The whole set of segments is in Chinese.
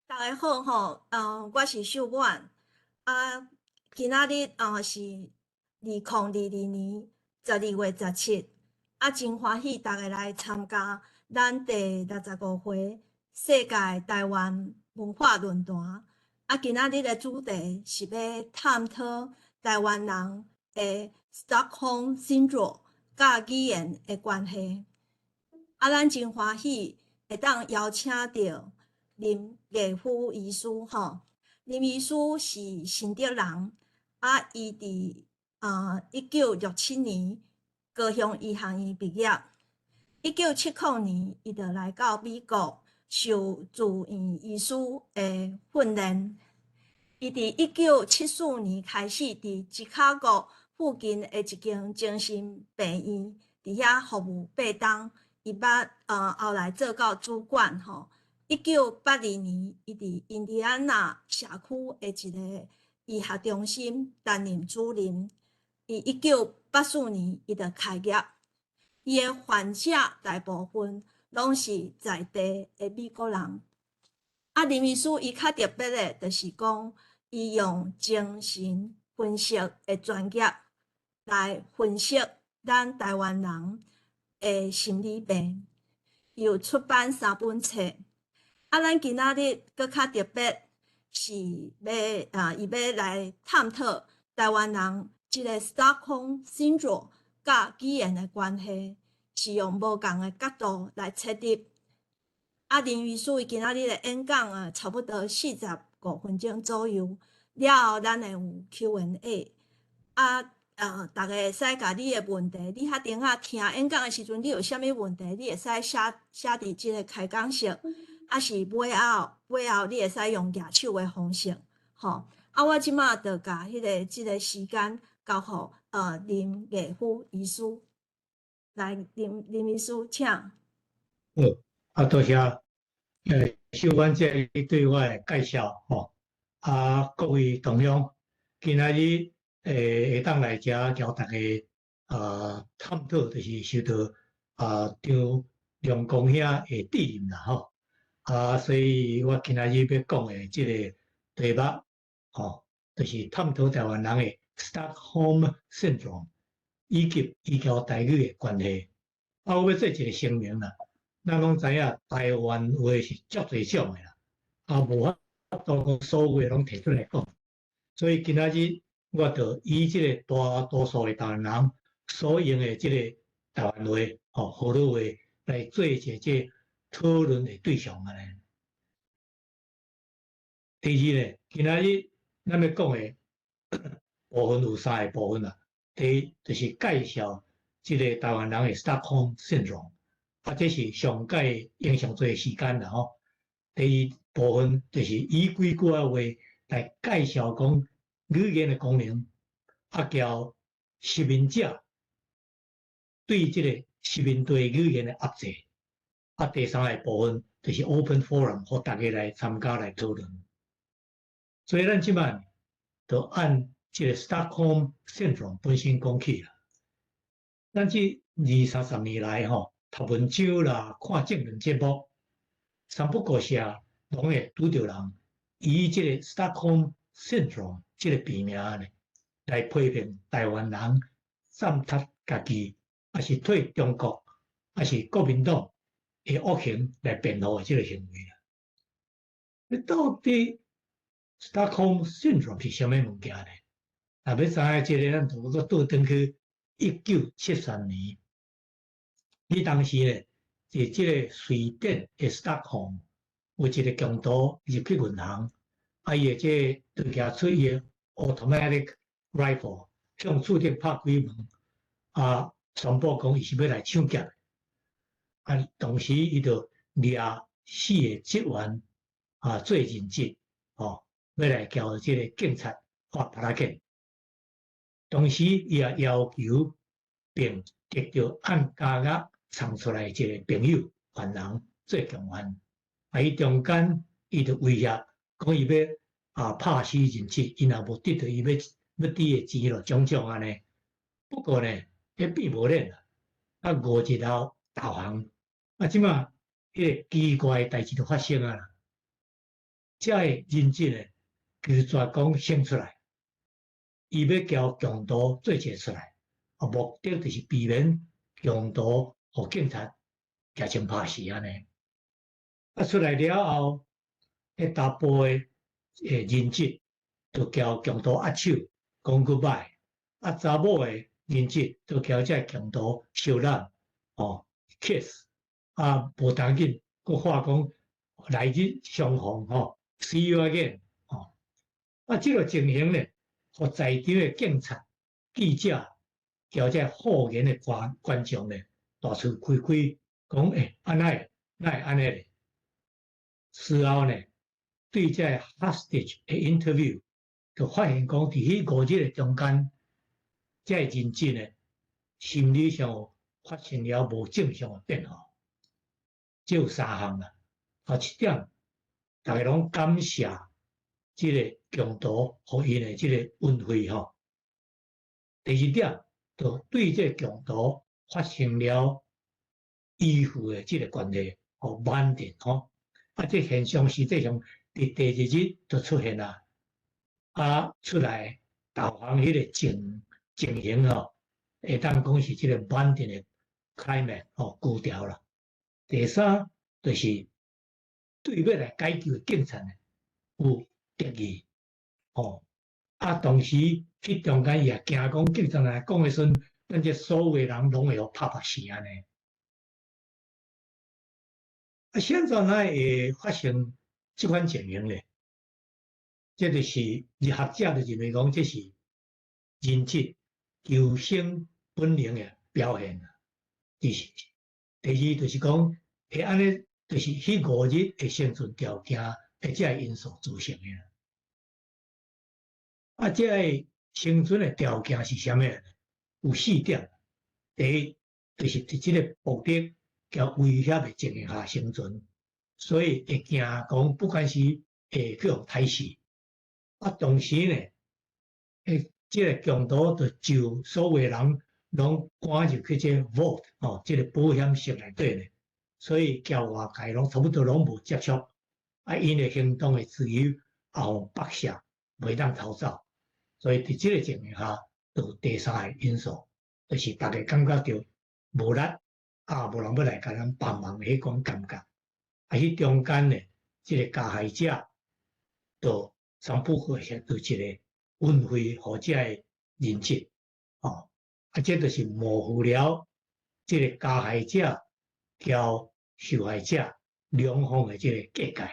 大家好吼，我是秀婉，啊，今仔日是2022年12月17，真欢喜大家来参加咱第65回世界台湾文化论坛。今仔日的主题是要探讨台湾人的 Stockholm Syndrome 甲语言的关系。咱真欢喜会当邀请到林月夫医师吼。林医师是新竹人，伊伫1967年高雄医学院毕业。1979年，伊就来到美国受住院医师的训练。伊伫1974年开始伫芝加哥附近的一间精神病院伫遐服务8冬。伊捌后来做到主管吼。1982年，伊伫印第安纳社区的一个医学中心担任主任。1984年，伊就开业。伊的患者大部分拢是在地的美国人。林医师伊较特别的，就是讲伊用精神分析的专业来分析咱台湾人的心理病，伊有出版3本册。咱今仔日搁较特别是伊要来探讨台湾人即个 Stockholm Syndrome 甲语言的关系，是用无共的角度来切入。林医师伊今仔日的演讲差不多45分钟左右，了后咱会有 Q&A。大家会使甲你的问题，你遐顶仔听演讲的时阵，你有啥物问题，你会使写伫即个开讲室，是尾后你会使用举手的方式，吼。我即马就甲即个时间交互林月夫医师。来，林医师，请。好，多谢秀婉姐对我的介绍吼。各位同乡，今仔日会当来遮交大家探讨，就是受到张良光兄的指引啦吼。所以我今仔日要讲的即个题目吼，就是探讨台湾人的 Stockholm Syndrome 以及伊交台语的关系。我要做一个声明啦。咱拢知影台湾话是足侪种诶啦，无法度讲所有诶拢摕出来讲。所以今仔日我就以即个大多数诶台湾人所用诶即个台湾话、河洛话来做一个即讨论诶对象安尼。第二呢，今仔日咱要讲诶部分有3个部分啦。第一就是介绍即个台湾人诶 Stockholm Syndrome。这是上届用上侪时间啦吼。第二部分就是以几句话来介绍讲语言的功能，交实名者对这个实名对语言的压制。第3个部分就是 open forum， 互大家来参加来讨论。所以咱即摆就按这个 Stockholm Syndrome 本身讲起啦。咱这20-30年来吼。读文章啦，看政论节目，三不五时拢会拄着人以即个 Stockholm Syndrome 即个病名呢，来批评台湾人糟蹋家己，是替中国，是国民党的恶行来辩护的即个行为啦。那到底 Stockholm Syndrome 是啥物物件呢？要知影即个，咱就要倒转去1973年。当时咧，是即个瑞典的 Stockholm 有一个强盗入去银行，伊个即就拿出伊个 automatic rifle 向厝顶拍开门，宣布讲伊是要来抢劫。同时伊就掠4个职员做人质，要来交即个警察发拍拉紧。同时伊也要求并得到按加额。藏出来一个朋友犯人做共犯，伊中间伊就威胁讲伊要拍死人质，伊若无得到伊要伫的钱咯，种种安尼。不过呢，迄变无咧啦。5日后投降，即马迄个奇怪的代志就发生啊啦。这个人质呢，就是专讲生出来，伊要交强盗做解出来，目的就是避免强盗和警察举枪拍死安尼。出来了后，迄大部诶人质就交强盗握手讲 goodbye，查某诶人质就交这强盗手揽kiss，无当紧，佮话讲来日相逢see you again 即个情形咧，互在场诶警察、记者、交这后援诶观众咧，大厝开开讲安奈安尼咧。事后呢，对这 hostage 的 interview 就发现讲，伫迄5日的中间，这人质呢心理上发生了无正常的变化，只有3项啦。头一点，大家拢感谢这个强盗互因的这个恩惠吼。第二点，就对这强盗发生了依附的这个关系和稳定吼。这现象实际上伫第2日就出现啦，出来投降迄个情形会当讲是这个稳定的 climate 高调啦。第三就是对要来解救警察呢有敌意同时迄中间也惊讲警察来讲的时阵，咱这所有的人拢会互拍死安尼。现在呢会发生这款情形咧，这就是日学者就认为讲这是人质求生本能的表现啦。第二就是讲会安尼，就是迄5日的生存条件的这个因素造成的啦。这个生存的条件是啥物呢？有4点。第一，就是伫这个目的甲威胁的情形下生存，所以会惊讲不管是会去互杀死。同时呢，这个强盗就就所有人拢赶入去这 vault 这个保险室内底呢，所以交外界拢差不多拢无接触，因的行动的自由也互绑架，袂当逃走。所以伫这个情形下，就第3个因素，就是大家感觉到无力，无人要来甲咱帮忙的迄种感觉。迄中间呢，这个加害者就三不五时就一个恩惠或者的人质，这就是模糊了这个加害者交受害者两方的这个界限。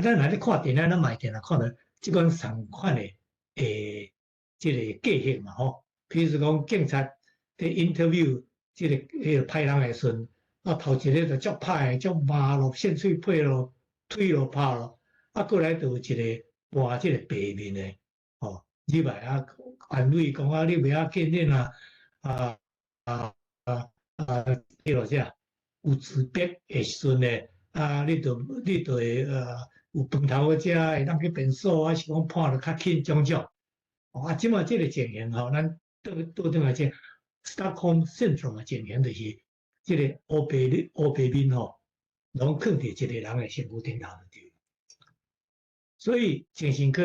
咱若咧看电影，咱嘛会定看到即款同款的这个界限嘛譬如讲警察在 interview 这个迄个歹人的时阵，头一个就足歹，足麻咯，线碎配咯，腿咯拍咯，过来就有一个换这个白面的你来安慰讲你袂要紧恁迄落啥有自别的时阵呢，你就会有饭头食，会当去便所是讲判得较轻种种。即马这个情形咱倒转来讲 ，Stockholm Syndrome 的情形就是这个黑白面拢放伫一个人的身躯顶头对。所以精神科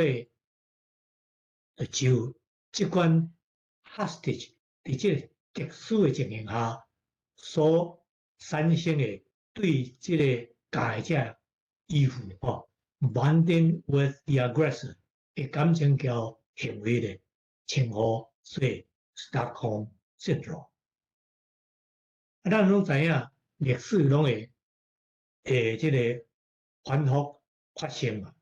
就即款 hostage 伫这个特殊的情形下所产生的对这个加害者依附bonding with the aggressor 的感情交行为的称呼，所以 Stockholm Syndrome。咱拢知影历史拢会这个反复发生嘛。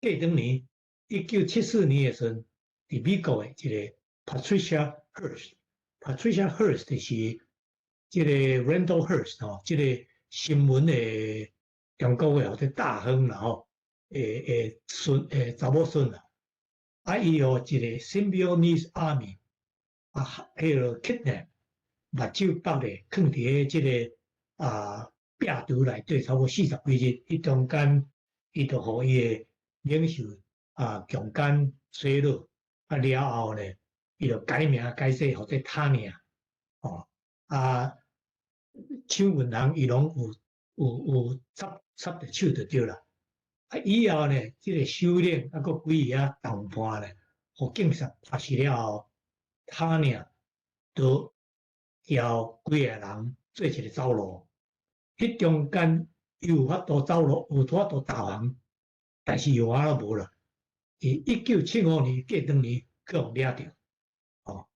过当年1974年的时阵，伫美国的一个 Patricia Hearst 就是这个 Randall Hearst 这个新闻的中国的或者大亨啦查某孙啦，伊一个 Symbionese Army 迄个 kidnap 目睭绑咧，放伫这个壁橱内底，差不多40几日，伊中间伊就互伊的领袖强奸衰落，了后呢，伊就改名改姓或者他名抢银行伊拢有插着手就对啦。以后呢，这个首领啊，佮几个啊同伴呢，互警察拍死了后，他呢都叫几个人做一个走路，迄中间有法度走路，有法度投降，但是有法度无啦。1975年过2年，去互抓着，哦，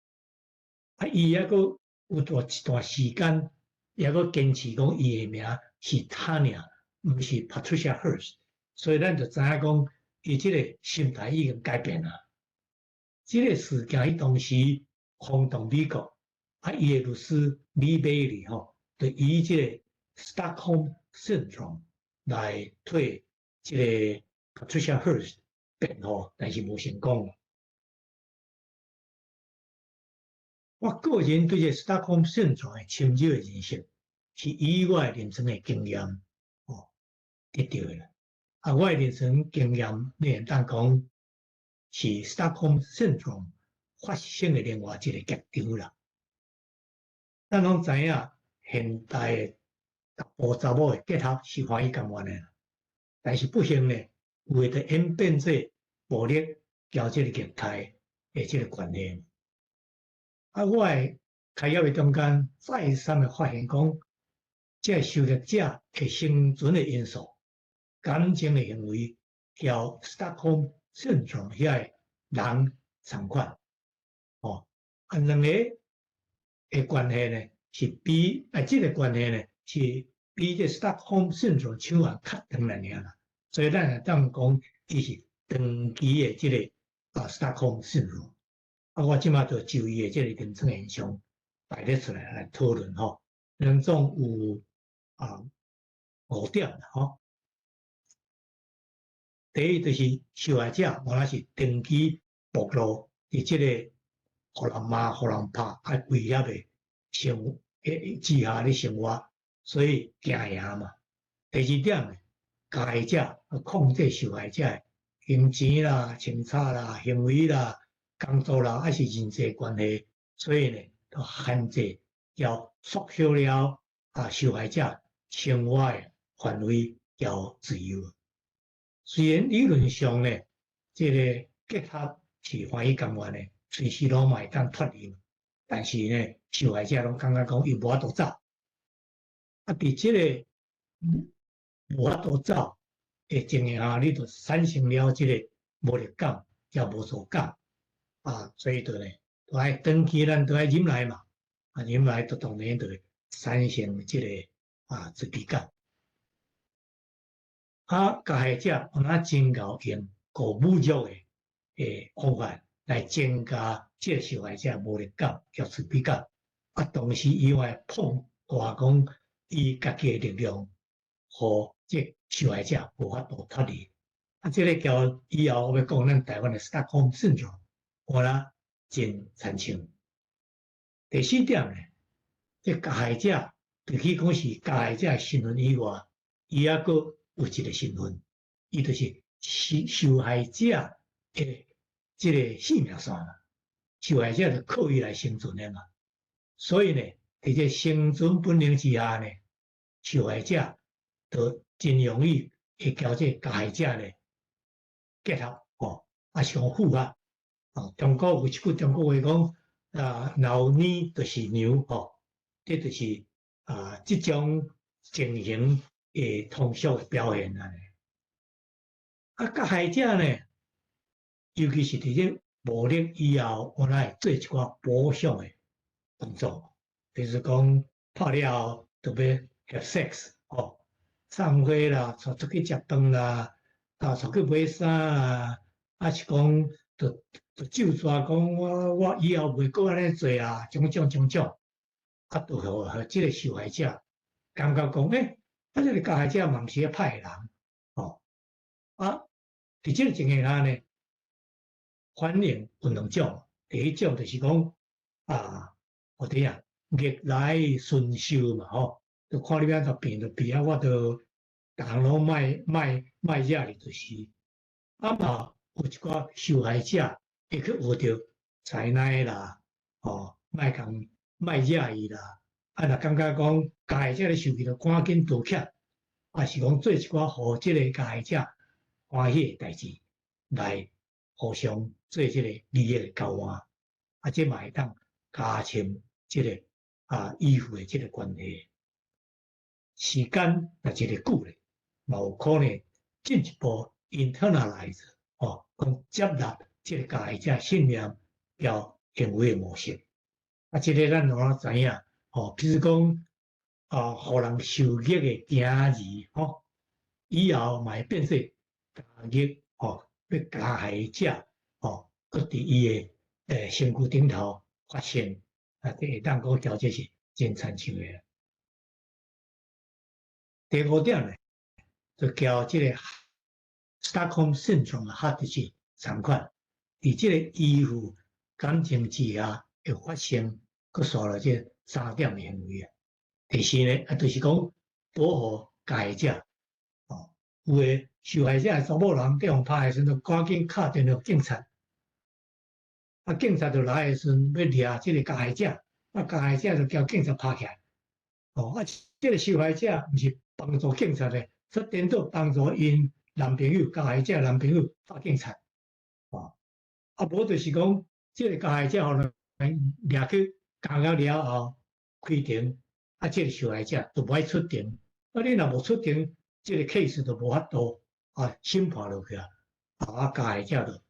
伊还佫有一段时间，也佫坚持讲伊的名是他尔，毋是 Patricia Hearst， 所以咱就知影讲，伊即个心态已经改变啦。即个事件迄当时轰动美国，伊的律师李美丽吼，就以即个 Stockholm Syndrome 来替即个 Patricia Hearst 辩护，但是无成功。我个人对这 Stockholm Syndrome 的深入的认识，是以我的人生的经验得到的啦。我的人生经验，你会当讲是 Stockholm Syndrome 发生的另外一个剧场啦。咱拢知影，现代的查甫查某的结合是欢喜甘愿的，但是不幸呢，为着演变做暴力交这个虐待的这个关系。我的开业的中间再三的发现讲，这受虐者的生存的因素、感情的行为，交 Stockholm Syndrome 遐个人相款，两个的关系呢是比这个关系呢是比这 Stockholm Syndrome 抢啊较长来尔啦，所以咱会当讲伊是长期的这个Stockholm Syndrome。我即马就就伊的即个临床现象排列出来讨论吼，两种有5点啦吼。第一就是受害者原来是长期暴露伫即个互人骂、互人拍、威胁的之下咧生活，所以惊赢嘛。第二点呢，加害者控制受害者的金钱啦、清查啦、行为啦。工作啦，还是人际关系，所以呢，都限制要缩小了受害者生活的范围要自由。虽然理论上呢，这个结合是欢喜甘愿的，随时拢会当脱离，但是呢，受害者拢感觉讲伊无法度走，伫这个无法度走的情形下，你就产生了这个无力感，也无助感。所以就呢，都爱长期咱都爱忍耐嘛，忍耐就当然就会产生这个自卑感。加害者有哪真够用侮辱的方法来增加这个受害者无力感、叫自卑感，同时以外碰话讲伊家己的力量，和这受害者无法度脱离。这个叫以后我要讲咱台湾的 Stockholm Syndrome。我啦真残像。第4点呢，这加害者比起讲是加害者身份以外，伊还佫有一个身份，伊就是受害者的这个性命线嘛。受害者就靠伊来生存的嘛。所以呢，在这生存本能之下呢，受害者就真容易会交这加害者呢结合相符合。中国有一句中国话讲，老年就是牛，这就是这种情形的通俗的表现啊。加害者呢，尤其是伫这暴力以后，我来做一寡补偿的动作，比如讲拍了后特别 have sex，送花啦，出去食饭啦，出去买衫啊，还是讲就就抓讲我以后袂过安尼做啊，种种，就互即个受害者感觉讲，这个加害者嘛毋是歹人，伫即个情形下呢，反应有2种，第一种就是讲我哋逆来顺受嘛，就看你安怎变就变我就逐项拢卖惹你就是。嘛有一寡受害者会去学着采奈啦，卖惹伊啦，若感觉讲加害者咧受气，就赶紧道歉，是讲做一寡互即个加害者欢喜诶代志来互相做即个利益诶交换，即嘛会当加深即个依附诶即个关系。时间若一个久咧，嘛有可能进一步 internalize 讲接纳即个加害者信念交行为诶模式。即个咱怎知影？比如讲互人受益诶行字，以后嘛会变做加益，要加害者，搁伫伊诶身躯顶头发生，即会当讲调节是真残像诶。第五点咧，就叫即个 Stockholm Syndrome 哈，就是参款，伫即个依附感情之下会发生，佮刷了即3点诶行为啊。第四呢，就是讲保护加害者，有诶受害者诶查某人被互拍诶时阵，赶紧敲电话警察，警察就来诶时阵要掠即个加害者，加害者就叫警察拍起来，即个受害者毋是帮助警察诶，则颠倒帮助因男朋友、加害者男朋友拍警察，无就是讲即个加害者互人掠去监了了后开庭，即个受害者就无爱出庭，你若无出庭，即个 case 就无法度审判落去啊，加害者就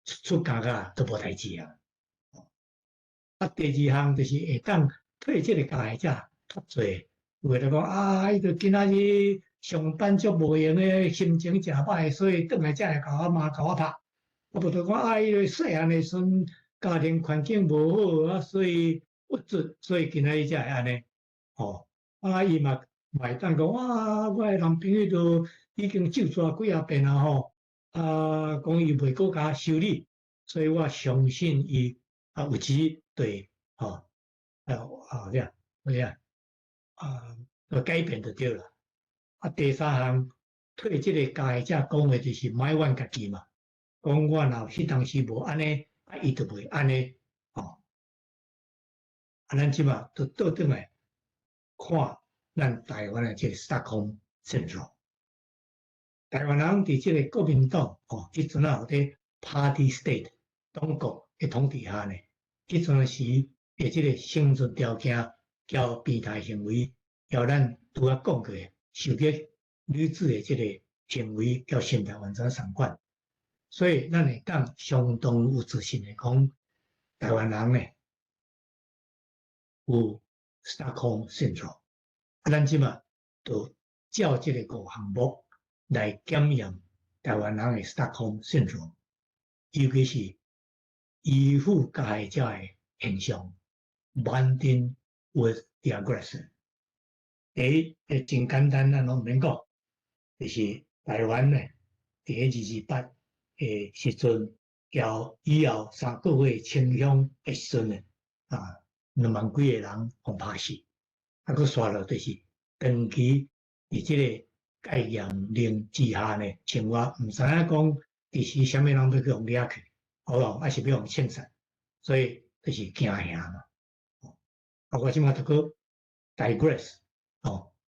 出监啦，都无代志啊。第二项就是会当替即个加害者脱罪，为了讲伊就今仔日上班足无用诶，心情诚歹，所以转来才会甲我骂、甲我拍。无就讲伊个细汉诶时阵家庭环境无好所以不足，所以今仔日才会安尼。伊嘛会当讲我诶男朋友都已经救抓几遍啊讲伊袂阁甲修理，所以我相信伊有志对改变就对啦。第三项对即个加害者讲诶就是莫怨家己嘛，讲我若迄当时无安尼，伊就袂安尼，咱即马就倒转来看咱台湾诶即个 Stockholm Syndrome。台湾人伫即个国民党迄阵有伫 Party State 党国诶统治下呢，迄阵时诶即个生存条件、交变态行为，交咱拄仔讲过受虐女子诶即个行为，交心态完全相反。所以咱会当相当有自信诶讲，台湾人呢有 Stockholm Syndrome。咱即马就照即个5项目来检验台湾人诶 Stockholm Syndrome， 尤其是依附加害者诶现象 ，bonding with the aggressor。第一，真简单，咱拢毋免讲，就是台湾呢，伫228诶时阵，交以后3个月清乡诶时阵呢，2万几个人互拍死，佫刷了就是长期伫即个戒严令之下呢，生活毋知影讲第时啥物人要去互掠去，还是要互枪杀，所以就是惊吓嘛。我即马就去 digress，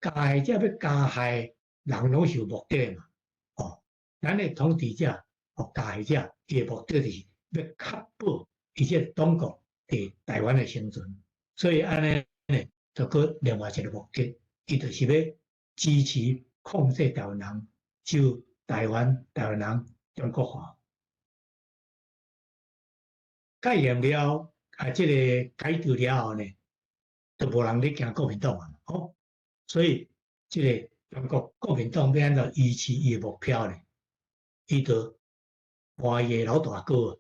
加害者要加害人拢是有目的嘛，咱诶统治者加害者伊诶目的就是要确保伊即个党国伫台湾诶生存，所以安尼呢，就搁另外一个目的，伊就是要支持控制台湾人，就台湾人中国化。戒严了后，即个改革了后呢，就无人咧惊国民党啊，所以即个中国国民党要安怎维持伊诶目标呢？伊就换伊诶老大哥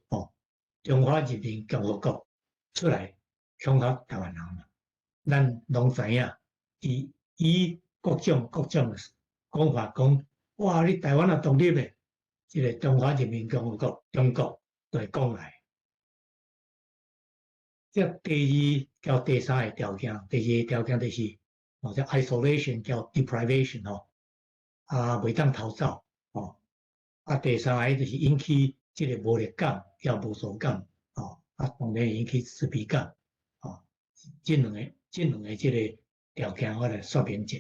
中华人民共和国出来恐吓台湾人嘛。咱拢知影，以各种讲法讲，哇！你台湾也独立诶，即个中华人民共和国中国就会讲来。即第2到第3个条件，第2个条件就是叫 isolation， 叫 deprivation 袂当逃走第3个就是引起即个无力感、叫无助感当然引起自卑感这两个即个条件，我来说明一下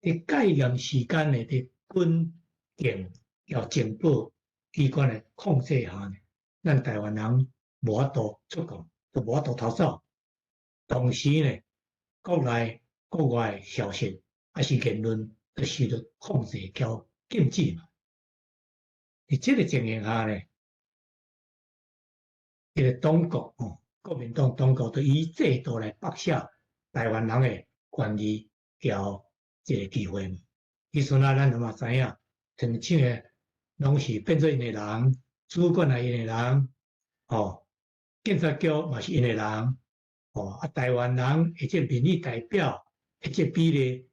伫戒严时间呢，伫军警要情报机关的控制下呢，咱台湾人无法度出国，都无法度逃走。同时呢，国内国外消息还是言论都受到控制交禁止嘛。在这个情形下呢，这个党国国民党当局就以制度来剥削台湾人的权利交这个机会嘛。其实啊，咱嘛知影，真正的拢是变做因的人，主管也因的人，警察局嘛是因的人，台湾人或者民意代表或者比例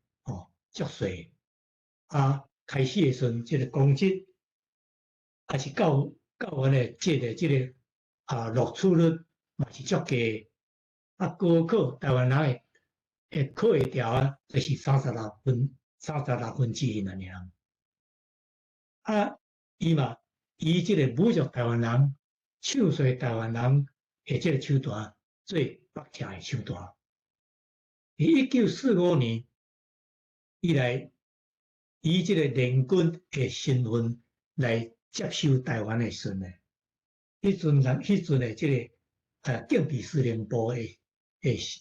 足细，开始的时阵，这个公职还是教员的这个录取率嘛是足低，高考台湾人会考会调就是36%尔。伊这个侮辱台湾人、唱衰台湾人的这个手段，做绑架的手段。1945年以来，以这个联军的身份来接收台湾的时呢，迄阵的这个警备司令部的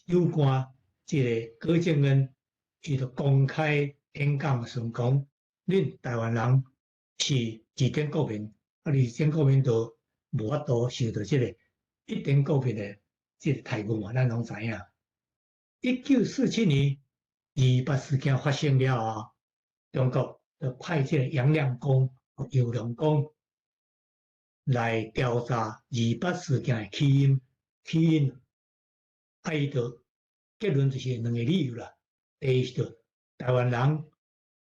有关这个葛正恩，伊就公开演讲宣讲，恁台湾人是二等国民，二等国民就无法度受到这个一等国民的这个待遇嘛，咱拢知影。1947年2·8事件发生了后，中国就派这个杨亮光、尤良光来调查2·8事件的起因。伊就结论就是两个理由啦。第一是台湾人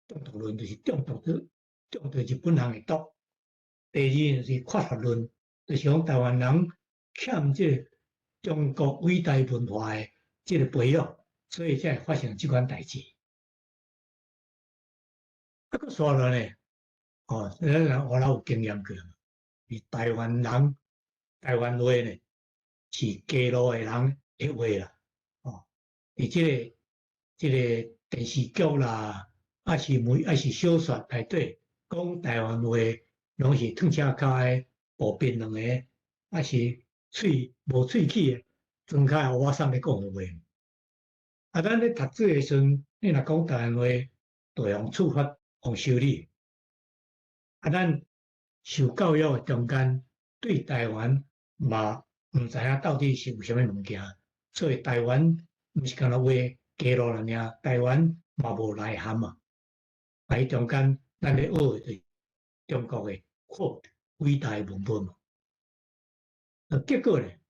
中毒论就是中毒日本人的毒。第二就是科学论，就是讲台湾人欠这个中国伟大文化的这个培养，所以才会发生这款代志。佫说了呢，咱人我有经验过，台湾话呢是街路的人的话啦，而这个电视剧啦，还是小说内底讲台湾话，拢是脱车骹的步兵两个，还是无喙齿的装开乌桑咧讲的话。咱咧读书的时阵，你若讲台湾话，就用处罚用修理。咱受教育的中间，对台湾嘛毋知影到底是有啥物物件，所以台湾毋是干那话加落了尔，台湾嘛无内涵嘛。喺中间，咱咧学的中国的伟大文本嘛。结果咧，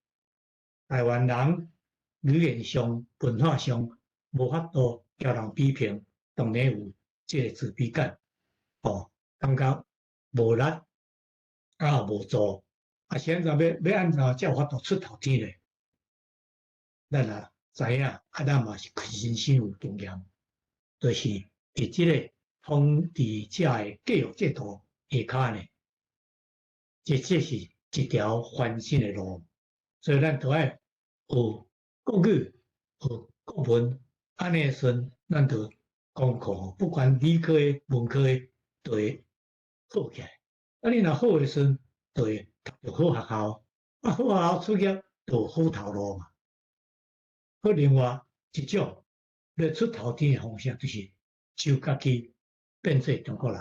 台湾人语言上、文化上无法度叫人批评，当然有这个自卑感，感觉无力，无助，现在要安怎才有法度出头天咧？咱也知影，咱嘛是人生有经验，就是伫即个统治者的教育制度下骹呢，这是一条翻身的路，所以咱都要有国语、有国文，安尼时咱就功课，不管理科的、文科的，都会好起来。你若好的时，就会读好学校，好学校出业就好头路嘛。另外一种要出头天的方式，就是就家己变做中国人，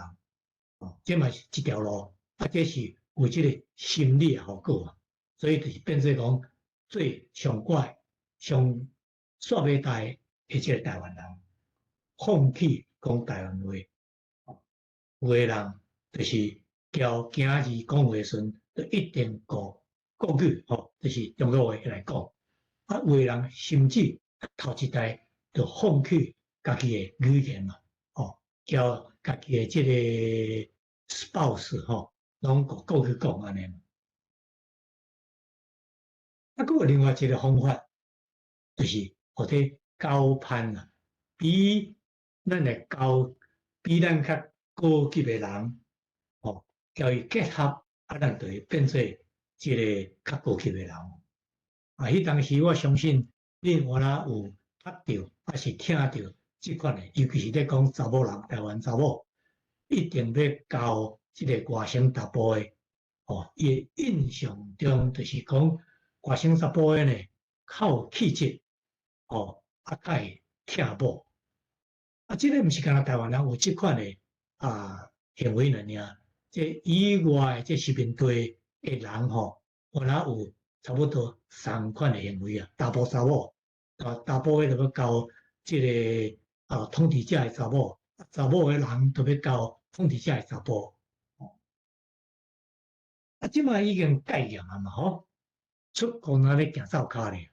这嘛是一条路，这是有这个心理的效果啊。所以就是变做讲最上怪、上煞尾大的这个台湾人，放弃讲台湾话，有的人就是交今日讲话时，就一定国语，就是中国话来讲。有的人甚至头一代就放弃家己的语言嘛，交家己的这个 spouse 拢国语讲安尼。佫有另外一个方法，就是或者交攀啦，比咱较高级的人，交伊结合，咱就会变做一个较高级的人。迄当时我相信恁有捌到，还是听到即款的，尤其是咧讲查某人，台湾查某，一定要交即个外省达埔的，伊印象中就是讲外省达埔的呢，较有气质，较会疼某。即个毋是干那台湾人有即款的行为尔，即以外即是面对的人原来有差不多3款的行为查甫查某，查甫的就要交即个统治者的查某，查某的人就要交统治者的查甫。即摆已经改良啊嘛出国那咧行走骹咧，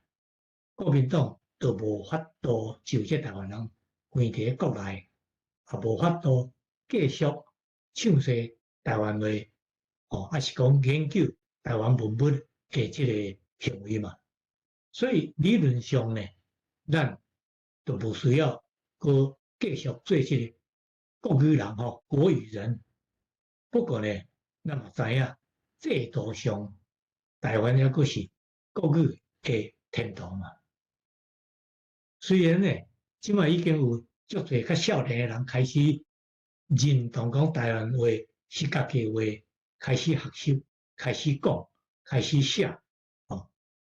国民党就无法度就即台湾人关伫国内，也无法度继续唱衰台湾话，还是讲研究台湾文物的即个行为嘛。所以理论上呢，咱就无需要搁继续做即个国语人国语人。不过呢，咱嘛知影制度上台湾还阁是国语的天堂嘛。虽然呢，即摆已经有足侪较少年的人开始认同讲台湾话是家己的话，开始学习、开始讲、开始写，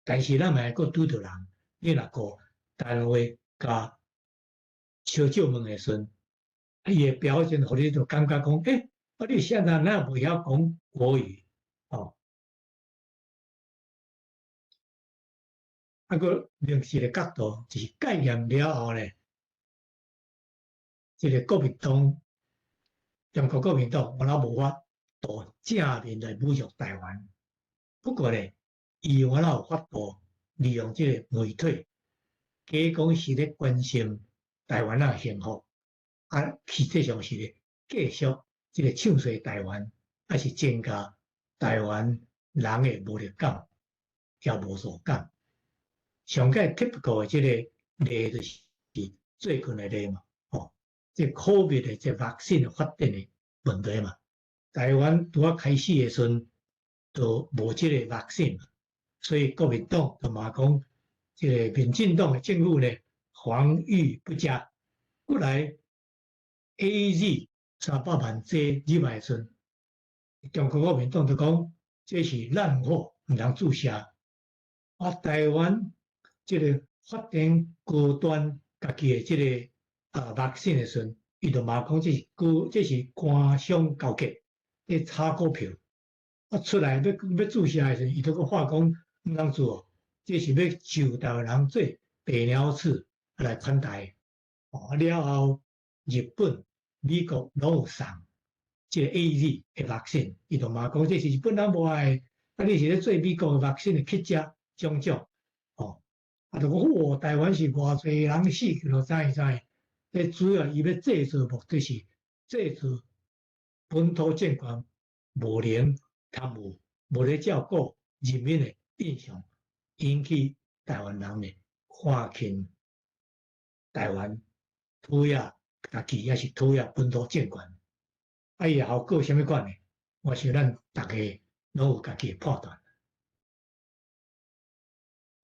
但是咱嘛阁拄着人，你若讲台湾话甲小少问的时阵，伊的表现，互你就感觉讲，你现在哪袂晓讲国语，个另一个角度就是概念了后呢，即个国民党、中国国民党原来无法度正面来侮辱台湾，不过呢，伊原来有法度利用即个媒体，假讲是咧关心台湾人幸福，实际上是咧继续即个唱衰台湾，还是增加台湾人的无力感、也无所感。上界 typical 的即个例就是最近的例嘛，即 COVID 的即 vaccine 发展的问题嘛。台湾拄啊开始的时阵，就无即个 vaccine 嘛，所以国民党就嘛讲，即个民进党的政府呢防御不佳，过来 AZ 300万剂入来的时阵，中国国民党就讲这是烂货，毋通注射。台湾即个发展高端家己的即个vaccine的时阵，伊就嘛讲这是官商勾结，咧炒股票。出来要注射的时阵，伊都个话讲毋通做，这是要就台湾人做白鸟刺来款待。了后，日本、美国拢有送即个 AZ 的 vaccine， 伊就嘛讲这是日本人无爱，你是咧做美国的 vaccine 的乞食种种。就讲台湾是偌侪人死去咯，知影？这主要伊要制造目的是制造本土政权无能、贪污、无咧照顾人民的印象，引起台湾人呢看轻台湾，讨厌家己也是讨厌本土政权。伊后果啥物款呢？我想咱大家拢有家己的判断。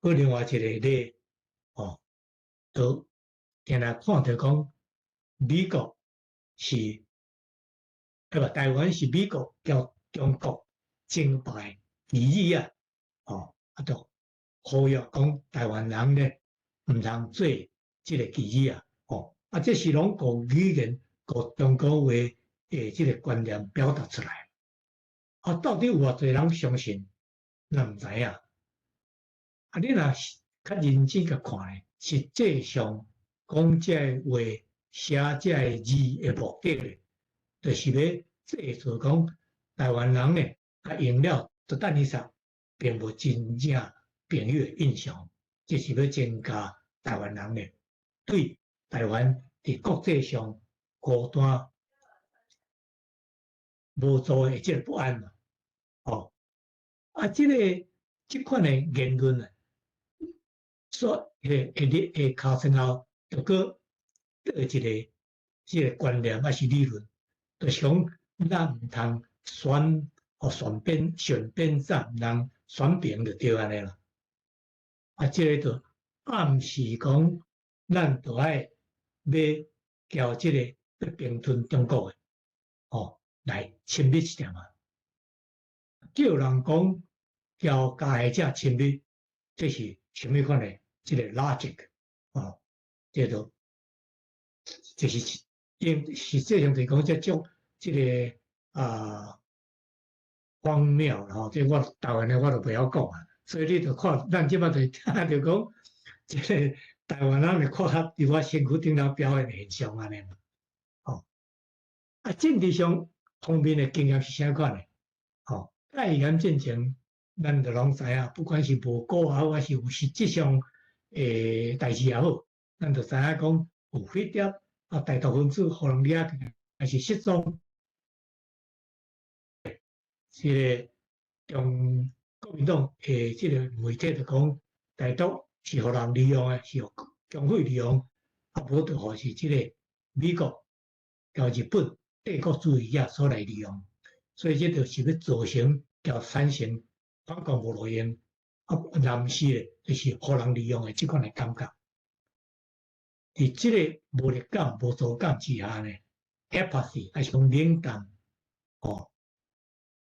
另外一个例，就定来看到讲，美国是，台湾是美国交中国争败疑义啊，就呼吁讲台湾人咧毋通做即个歧义啊，这是拢用语言、用中国话诶即个观念表达出来。到底有偌侪人相信？咱毋知影。你若较认真甲看咧，实际上讲这话、写这字的目的咧，就是要制造讲台湾人咧，用了就等于啥，并无真正朋友的印象，这是要增加台湾人咧对台湾伫国际上孤单无助的即个不安嘛。即款的言论啊。所会考生后，就个一个即个观念还是理论，就是讲咱毋通选边站，毋通选边就对安尼啦。即个就暗示讲，咱就爱要交即个要并吞中国的。来亲密一点嘛。叫人讲叫加害者亲密，这是什么款的？这个 logic 叫做就是实际上就是讲这种这个荒谬啦这我台湾的我都不晓讲啊，所以你就看咱即摆就听着讲，这个台湾人就看伫我身躯顶头表现现象安尼嘛，政治上方面的经验是啥款的？戒严进程，咱就拢知影，不管是无辜也好，还是有实质上代志也好，咱就知影讲有飞碟大毒分子互人掠去，还是失踪。这个中国民党这个媒体就讲，台独是互人利用的，是互共匪利用，无就互是这个美国交日本帝国主义者所来利用。所以这就是要造成叫产生反共无路用，临时的就是互人利用的这款的感觉。伫这个无力感、无助感之下呢 ，apathy 还是讲冷淡，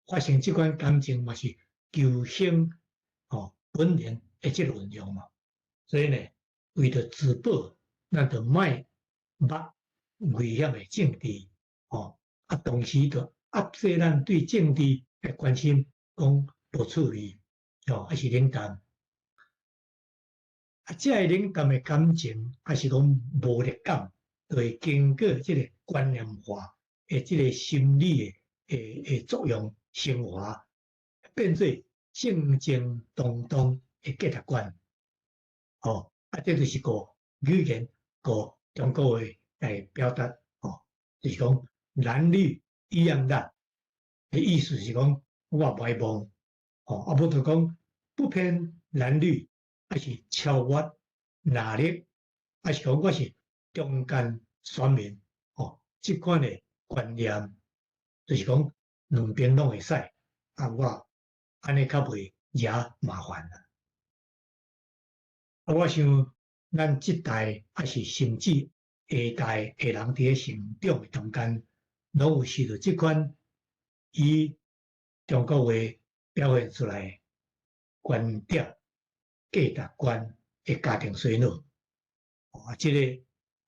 发生这款感情嘛是求生本能的这个运用嘛。所以呢，为了自保，咱就卖捌危险的政治，同时就压制咱对政治的关心，讲无趣味，还是冷淡。这个冷淡的感情，还是讲无力感，就会经过这个观念化的这个心理的作用升华，变做正正当当的价值观。这就是个语言个中国话来表达，就是讲男女一样大的意思是讲我袂忘，无就讲不偏男女，还是超越哪力，还是讲我是中间选民，这款的观念，就是讲两边拢会使，我安尼较袂惹麻烦啦。我想咱这代还是甚至下代的人伫咧成长的中间，拢有受到这款以中国话表现出来观点、价值观的家庭洗脑。这个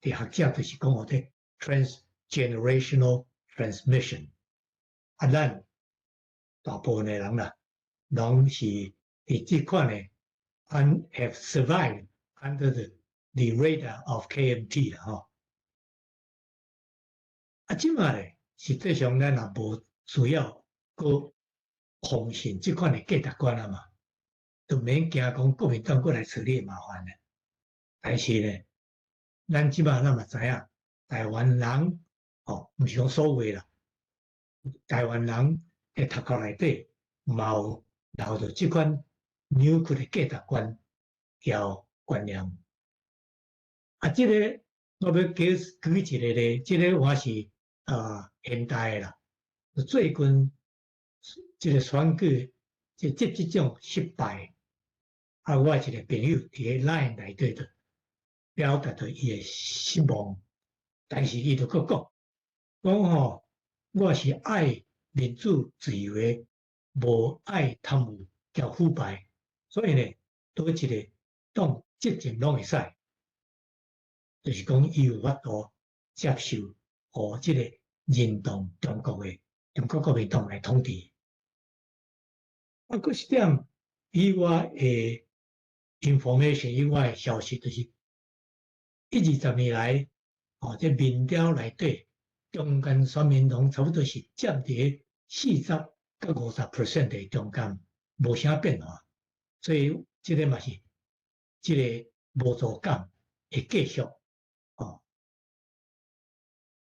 伫学者就是讲的 transgenerational transmission。咱大部分的人啦，拢是伫这款的。And have survived under the radar of KMT 啦，即卖咧，实际上咱也无需要搁相信即款的价值观啊嘛，就免惊讲国民党过来处理麻烦咧。但是咧，咱即卖咱嘛知影，台湾人毋是讲所有啦，台湾人的头壳内底嘛有留着即款。扭曲的价值观、叫观念，这个我要举一个例，这个我是现代的啦。最近这个选举，这种失败，我一个朋友伫个 Line 内底的表达着伊的失望，但是伊就佫讲我是爱民主自由的，无爱贪污叫腐败。所以呢，倒一个当执政拢会使，就是讲伊有法度接受和这个认同中国国民党来统治。佫一点，以我的 information， 以我的消息，就是20年来，这民调内底中间选民拢差不多是占伫40到50% 的中间，无啥变化。所以，这个嘛是这个无助感会继续，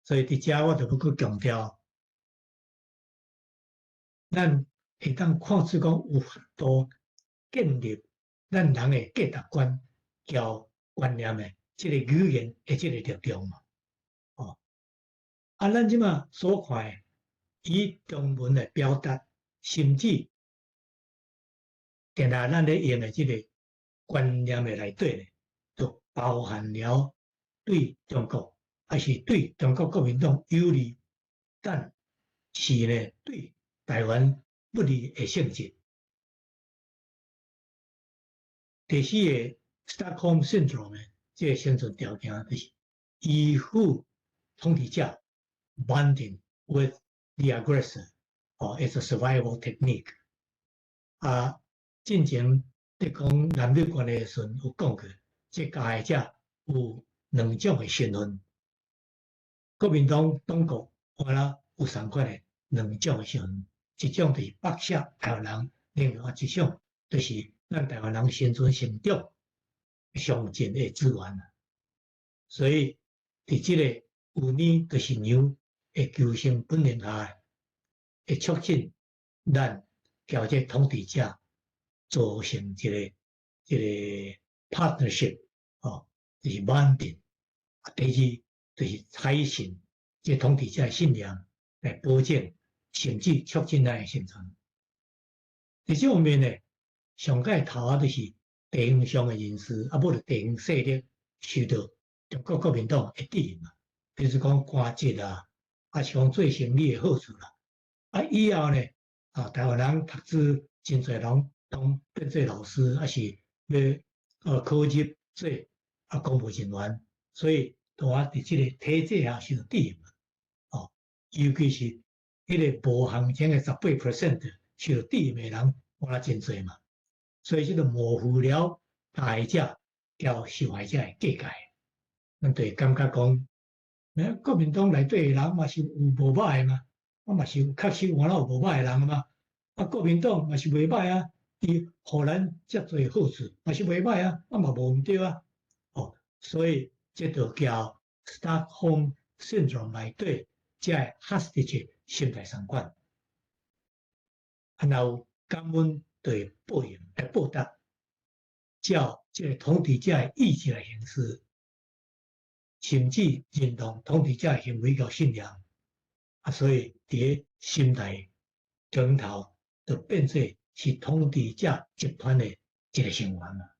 所以伫遮我就要去强调，咱会当看出讲有法度建立咱人的价值观、交观念的这个语言的这个力量嘛，咱即马所看的以中文来表达，甚至。定下咱咧用的这个观念的内底咧，就包含了对中国还是对中国国民党有利，但是呢对台湾不利的性质。第四个 Stockholm Syndrome 呢，这个生存条件就是依附统治者 bonding with the aggressor， it's a survival technique。进前伫讲男女关系的时阵有讲过，这加害者有两种的身份。国民党当局完了有三款的两种的身份，一种就是剥削台湾人，另外一种就是咱台湾人生存成长上进的资源。所以伫即个有呢就是娘的求生本能下，会促进咱交这统治者组成一个 partnership， 就是稳定。第二就是采信这统治者的信仰来保证，甚至促进咱的生存。第这方面呢，上界头就是地方上的人士，无就地方势力受到中国国民党的敌人嘛，比如讲官职啊，是讲做生意的好处啦。以后呢，台湾人读书真侪人当变做老师，是要考入做公务人员，所以伫即个体制下受到敌人嘛。尤其是迄个无行情的18% 受到敌人的人，我真侪嘛。所以这个模糊了加害者交受害者的界限。咱就会感觉讲，国民党内底的人嘛是有无歹嘛，嘛是有确实原来有无歹的人嘛。国民党嘛是袂歹啊，伊互咱遮侪好处，嘛是袂歹啊，嘛无毋对啊。所以这就叫 Stockholm Syndrome 内底遮个 hostage 心态相关。然后感恩就会报答，照这个统治者的意志来行事，甚至认同统治者的行为甲信仰。所以伫个心态中头就变做是统治者集团的一个成员啦。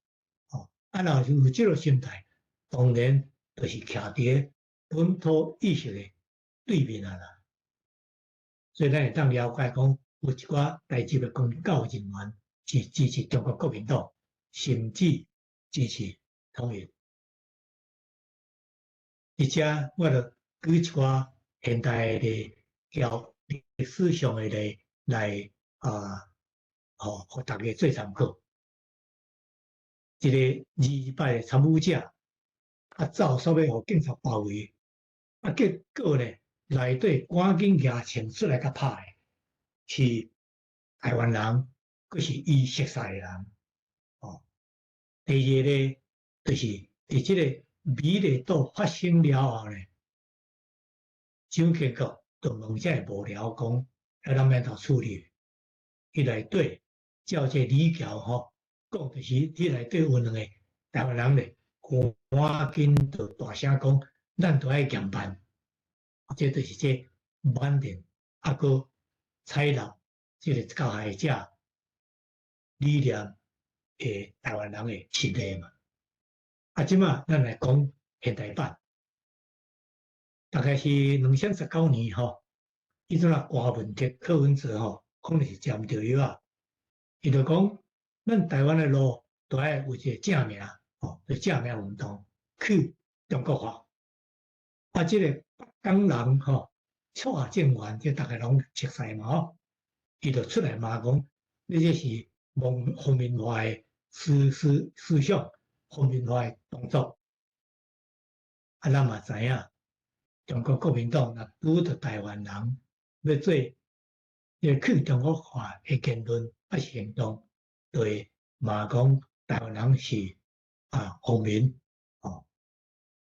若有这个心态，当然就是徛伫个本土意识的对面啦。所以咱会当了解讲，有一寡台籍的公教人员是支持中国国民党，甚至支持统一。而且我就举一寡现代的交历史上的例来互大家做参考。一个200的参与者，走煞要互警察包围，结果呢，内底赶紧举枪出来甲拍的，是台湾人，佫是伊熟悉的人。第二呢，就是伫即个美丽岛发生了后呢，蒋经国就问这个幕僚讲，咱要怎处理？伊内底照这礼条讲就是迄内底有两个台湾人咧，赶紧就大声讲，咱都爱严办，这就是这稳定，佫采纳这个加害者理念的台湾人的实例嘛。即马咱来讲现代版，大概是2019年伊阵华文题柯文哲可能是沾着药啊，伊就讲，咱台湾的路都爱有一个正名，就正名运动去中国化。即个北港人蔡正元，这大家拢熟悉嘛伊就出来骂讲，你这是封面化的思想，封面化的动作。咱嘛知影，中国国民党若拄着台湾人要做去中国化的言论行动，就会骂讲台湾人是皇民。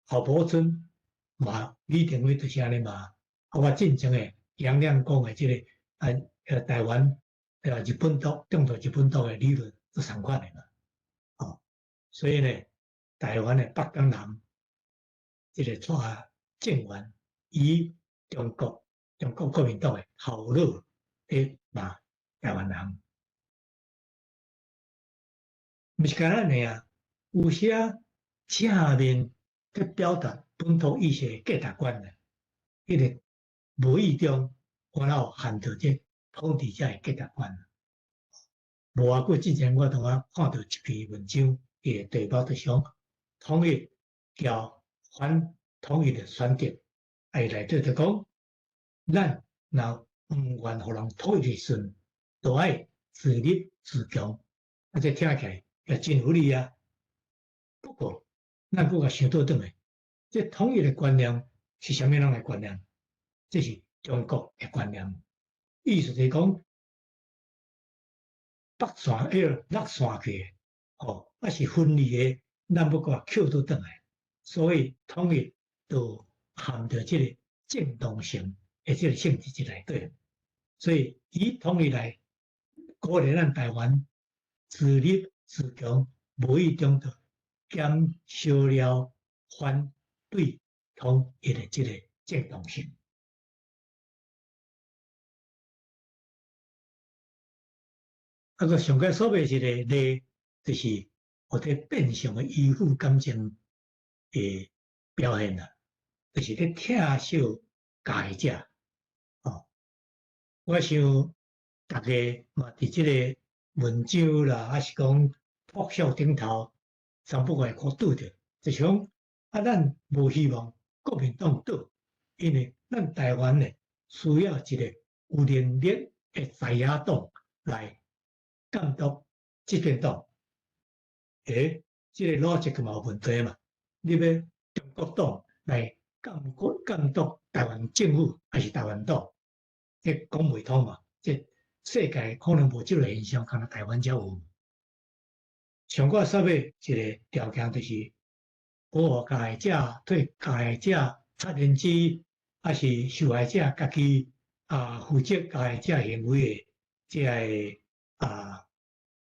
郝柏村骂李登辉就是安尼骂。我进前的杨亮讲的这个台湾日本岛中国日本岛的理论是相款的嘛。所以呢，台湾的北港人这个蔡正元以中国国民党的号召去骂台湾人，毋是干那尔，有些正面去表达本土意识的价值观呢，迄个无意中然后含着这统治者的价值观。无啊过之前我同啊看到一篇文章，伊题目就讲统一交反统一的选择，内底就讲，咱若唔愿互人统一的时阵，就爱自立自强。啊，这听起来也真有理啊。不过，咱佫甲想倒转来，这统一的观念是啥物人的观念？这是中国的观念，意思就是讲。北线落线去，哦，啊是分离的，咱要甲扣倒转来，所以统一就含着这个正当性的这个性质在内底，所以以统一来鼓励咱台湾自立自强，无意中就减少了反对统一的这个正当性。啊，个上界所谓一个例，就是或者变相的依附感情的表现啦，就是咧疼惜加害者。哦，我想大家嘛伫即个文章啦，还是讲爆笑顶头，三不外可拄着，就像啊，咱无希望国民党倒，因为咱台湾呢需要一个有能力的在野党来。监督执政党，这个逻辑就嘛有问题嘛？你要中国党来监督台湾政府，还是台湾党？这讲袂通嘛？这世界可能无这个现象，敢若台湾才有。上个说尾一个条件就是保护加害者、对加害者责任之，还是受害者家己负责加害者行为的这个。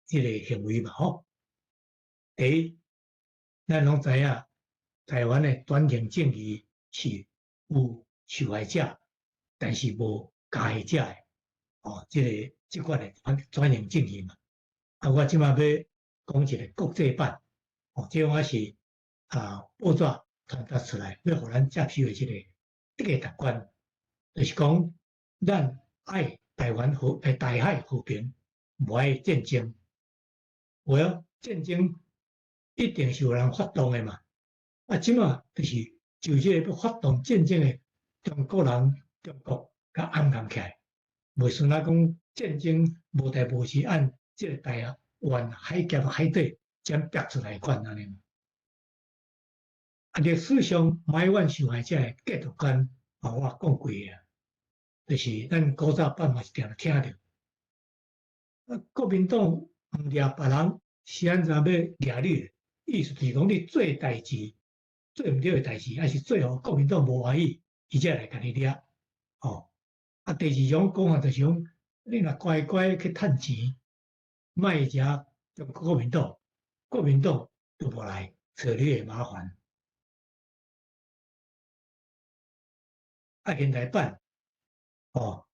这个行为嘛，吼。第一，咱拢知影，台湾的转型正义是有受害者，但是无加害者的，哦，这款的转型正义嘛。啊，我即马要讲一个国际版，哦，这我是报纸传达出来，要互咱接受的这个达观，就是讲，咱爱台湾大海和平。无爱战争，战争一定是有人发动的嘛。啊，即马就是就这个要发动战争的中国甲暗扛起来，袂算啊讲战争无代无志按这个台湾海峡海底将逼出来款安尼。啊，历史上埋怨受害者的价值观，我讲过啊，就是咱古早版嘛是定听着。国民党唔掠别人，是安怎要掠你？意思就是讲，你做代志做唔对的代志，还是做互国民党无欢喜，伊才来甲你掠。哦，啊，第二种讲法就是讲，你若乖乖去趁钱，卖食中国民党，国民党就无来找你的麻烦。啊，现代版，哦。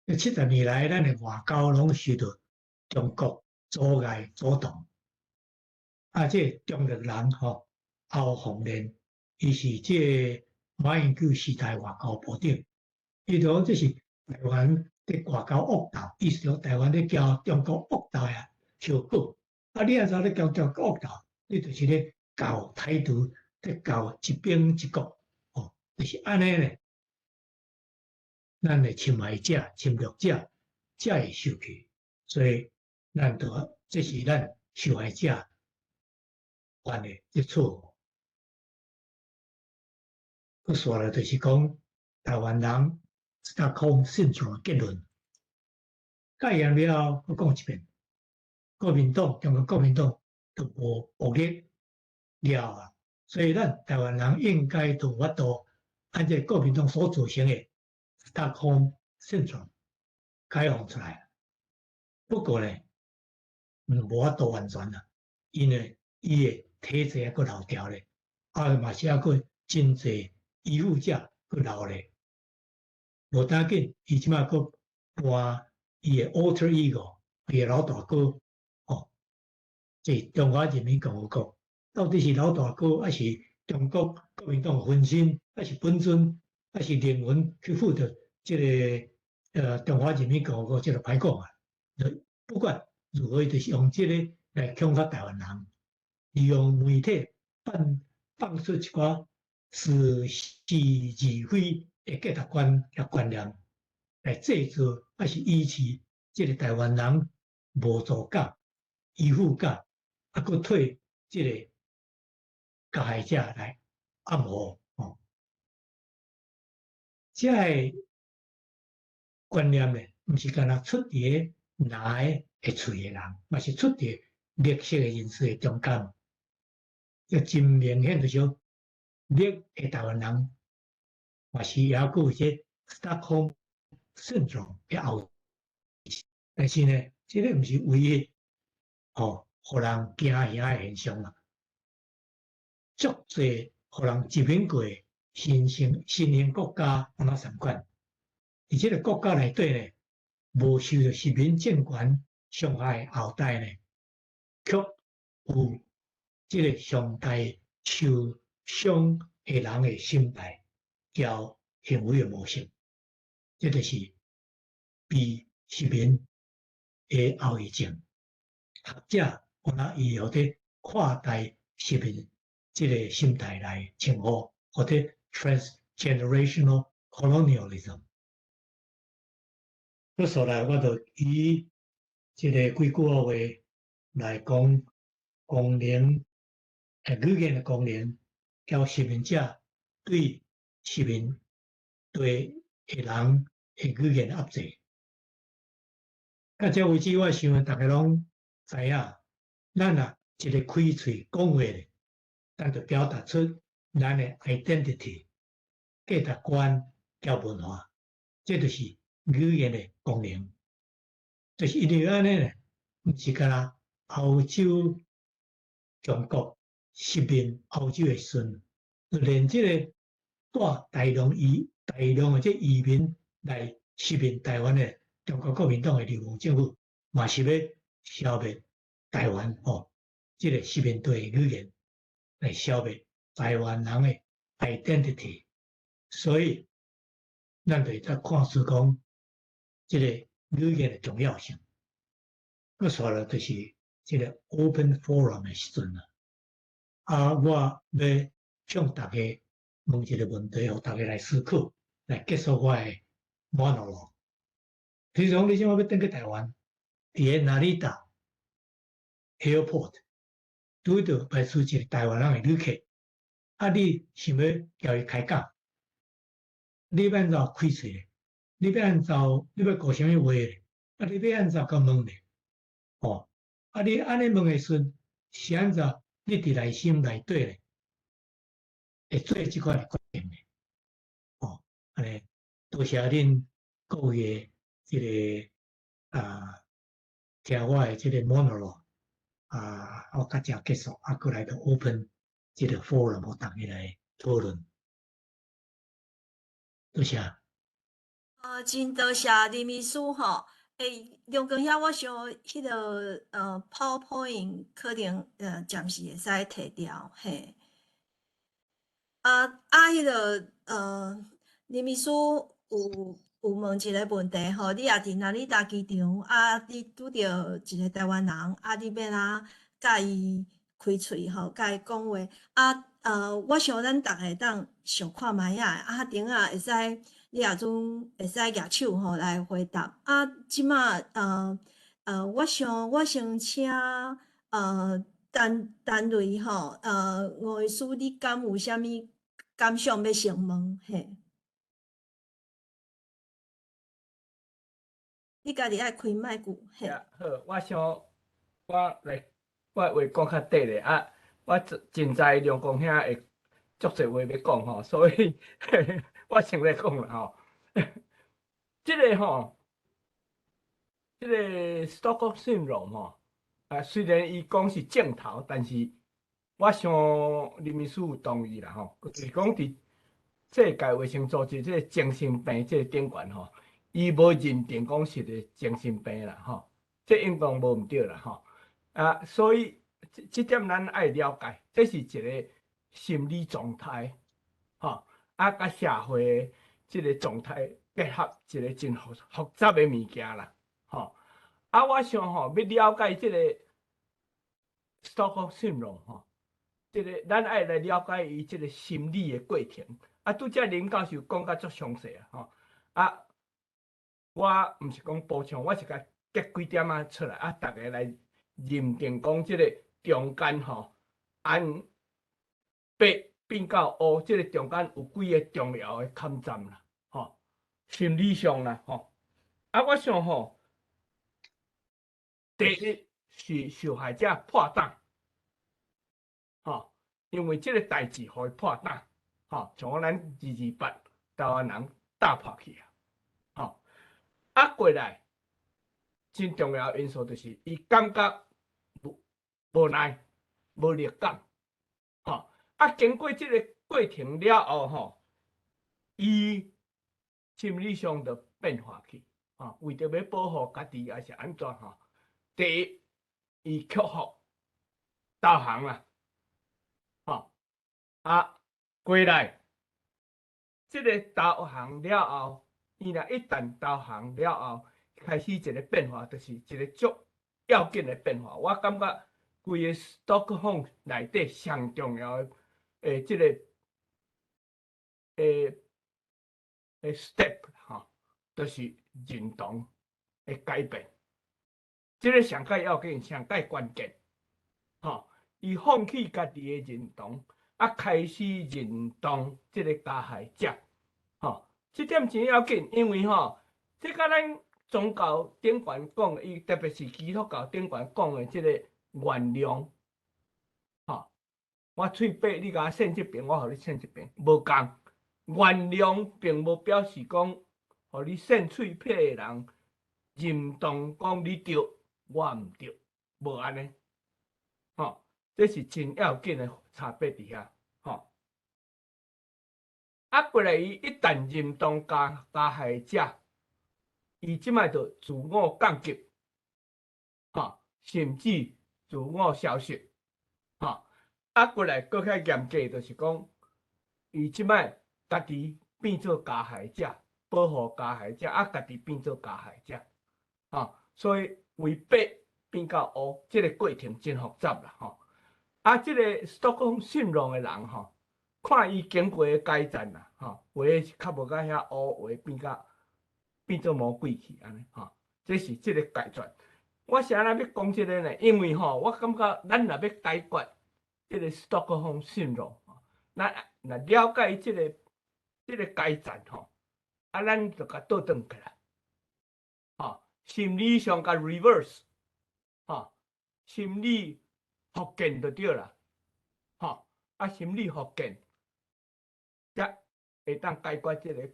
70年来，咱的外交拢受到中国阻碍阻挡。啊，这中国人吼，欧凤莲，伊是这马英九时代外交部长，伊就讲这是台湾的外交恶斗，意思讲台湾咧交中国恶斗啊效果。啊，你安怎咧交中国恶斗？你就是咧搞态度，咧搞一边一国，哦，就是安尼咧。咱的侵害者、侵略者才会受气，所以咱就这是咱受害者犯的这错误。佮说了就是讲，台湾人甲空信上的结论，概言了后，我讲一遍，国民党中国国民党都无暴力了啊，所以咱台湾人应该都法度按照国民党所组成的。大空现状开放出来，不过呢，无法度完全啦，因为伊的体制还佫老条咧，嘛是还佫真侪依附者佫留咧，无要紧，伊即马佫搬伊的 alter ego， 伊的老大哥，哦，即中华人民共和国，到底是老大哥，还是中国国民党分身，还是本尊？还是灵魂去负责这个中华人民共和国这个歹讲啊，不管如何，就是用这个来恐吓台湾人，利用媒体放出一寡似是而非的价值观甲观念，来制造还是依持这个台湾人无助感、依附感，啊，佮替这个加害者来暗号哦。这个观念呢，毋是干那出伫哪个嘴的人，嘛是出伫绿色的人士的中间。要真明显就说，绿的台湾人嘛是也有这 Stockholm Syndrome 的后，但是呢，这个毋是唯一哦，互人惊吓的现象啦。足侪互人殖民过新兴国家安怎相款，而这个国家内底呢，无受到殖民政权伤害后代呢，却有这个上大受伤的人的心态交行为的模式，这就是被殖民的后遗症。学者我拿以后的跨代殖民这个心态来称呼，或者 transgenerational colonialism。我所来，我就以这个几句话来讲功能，语言的功能，交殖民者对殖民对的人的语言压制。到这为止，我想大家拢知影，咱啊一个开嘴讲话咧，咱就表达出咱的 identity、价值观、交文化，这就是语言的功能。就是因为安尼咧，毋是干那欧洲、中国殖民欧洲的孙，连这个带大量的这移民来殖民台湾的中国国民党的流亡政府，嘛是要消灭台湾哦，这个殖民地的语言来消灭台湾人的 identity， 所以咱就在看出讲这个语言的重要性。我说了，就是这个 open forum 的时阵啊，我要向大家问一个问题，让大家来思考，来结束我的 monologue。譬如讲，你想要登去台湾，伫个哪里达 airport 拄到排出一个台湾人的旅客，啊，你想要交伊开讲，你要安怎开嘴咧？你要安怎？你要讲啥物话咧？啊，你要安怎甲问咧？哦，啊，你安尼问的时阵，是安怎？你伫内心内底咧，会做即款决定咧？哦，安尼，多谢恁各位即个听我的即个 monologue 我甲这结束，过来就 open 即个 forum， 互大家来讨论。多谢。真多谢林秘书吼。梁光遐，我想迄个PowerPoint 可能暂时会使摕掉嘿。迄个林秘书有问一个问题吼，你也伫哪里搭机场你拄着一个台湾人你要哪甲伊开喙吼，甲伊讲话我想咱逐个当想看卖顶会使你也准会使举手吼来回答即马我想我先请陈瑞吼吴医师，你敢有啥物感想要先问嘿？你家己爱开麦克嘿。好，我想我的话讲较短咧我真知梁公兄会足侪话要讲吼，所以我先来讲啦吼。这个吼，这个 Stockholm Syndrome 吼虽然伊讲是正头，但是我想林秘书有同意啦吼，就是讲伫世界卫生组织这个精神病这个顶悬吼，伊无认定讲是个精神病啦吼，这应当无毋对啦吼所以这点咱爱了解，这是一个心理状态吼甲社会这个状态结合一个真复杂的物件啦，吼。啊，我想吼，要了解即个 Stockholm syndrome 吼，即个咱爱来了解伊即个心理的过程。啊，拄则林教授讲甲足详细啊，吼。啊，我毋是讲补充，我是甲结几点仔出来，啊，逐个来认定讲即个中间吼，按白变到乌，即个中间有几个重要的坎站啦，吼，心理上啦，吼。啊，我想吼，第一是受害者破胆，吼，因为即个代志互伊破胆，吼，像咱228台湾人打破去啊，吼。啊，过来真重要因素就是伊感觉无奈、无力感，吼。啊，经过即个过程了后，吼，伊心理上就变化去，吼，为着要保护家己还是安怎吼？第一，伊克服导航啦，吼，啊，过来，即个导航了后，伊若一旦导航了后，开始一个变化，就是一个足要紧的变化。我感觉规个 Stockholm 内底上重要的即个step 吼，就是认同的改变。即个上界要紧，上界关键，吼，伊放弃家己的认同，啊，开始认同即个加害者，吼，即点真要紧，因为吼，即甲咱宗教顶悬讲，伊特别是基督教顶悬讲的即个原谅，吼，我喙白，你甲我扇一边，我互你扇一边，无共。原谅并无表示讲，互你扇喙皮的人认同讲你对，我毋对，无安尼，吼，这是真要紧的差别伫遐，吼。啊，过来伊一旦认同加害者，伊即摆就自我降级，吼，甚至自我消失，吼。啊，过来搁较严格，就是讲，伊即摆家己变做加害者，保护加害者，啊，家己变做加害者，吼，所以为白变到乌，即个过程真复杂啦，吼。啊，即个 Stockholm syndrome 的人，吼，看伊经过的改战啦，吼，有诶是较无甲遐乌，有诶变做魔鬼去安尼，吼，这是即个解决。我是安怎要讲即个呢？因为吼，我感觉咱若要解决即个 Stockholm syndrome，咱若了解即个改战吼，啊，咱就甲倒转起来，吼，心理上甲 reverse， 吼，心理复健就对啦，吼，啊，心理复健，则会当解决即个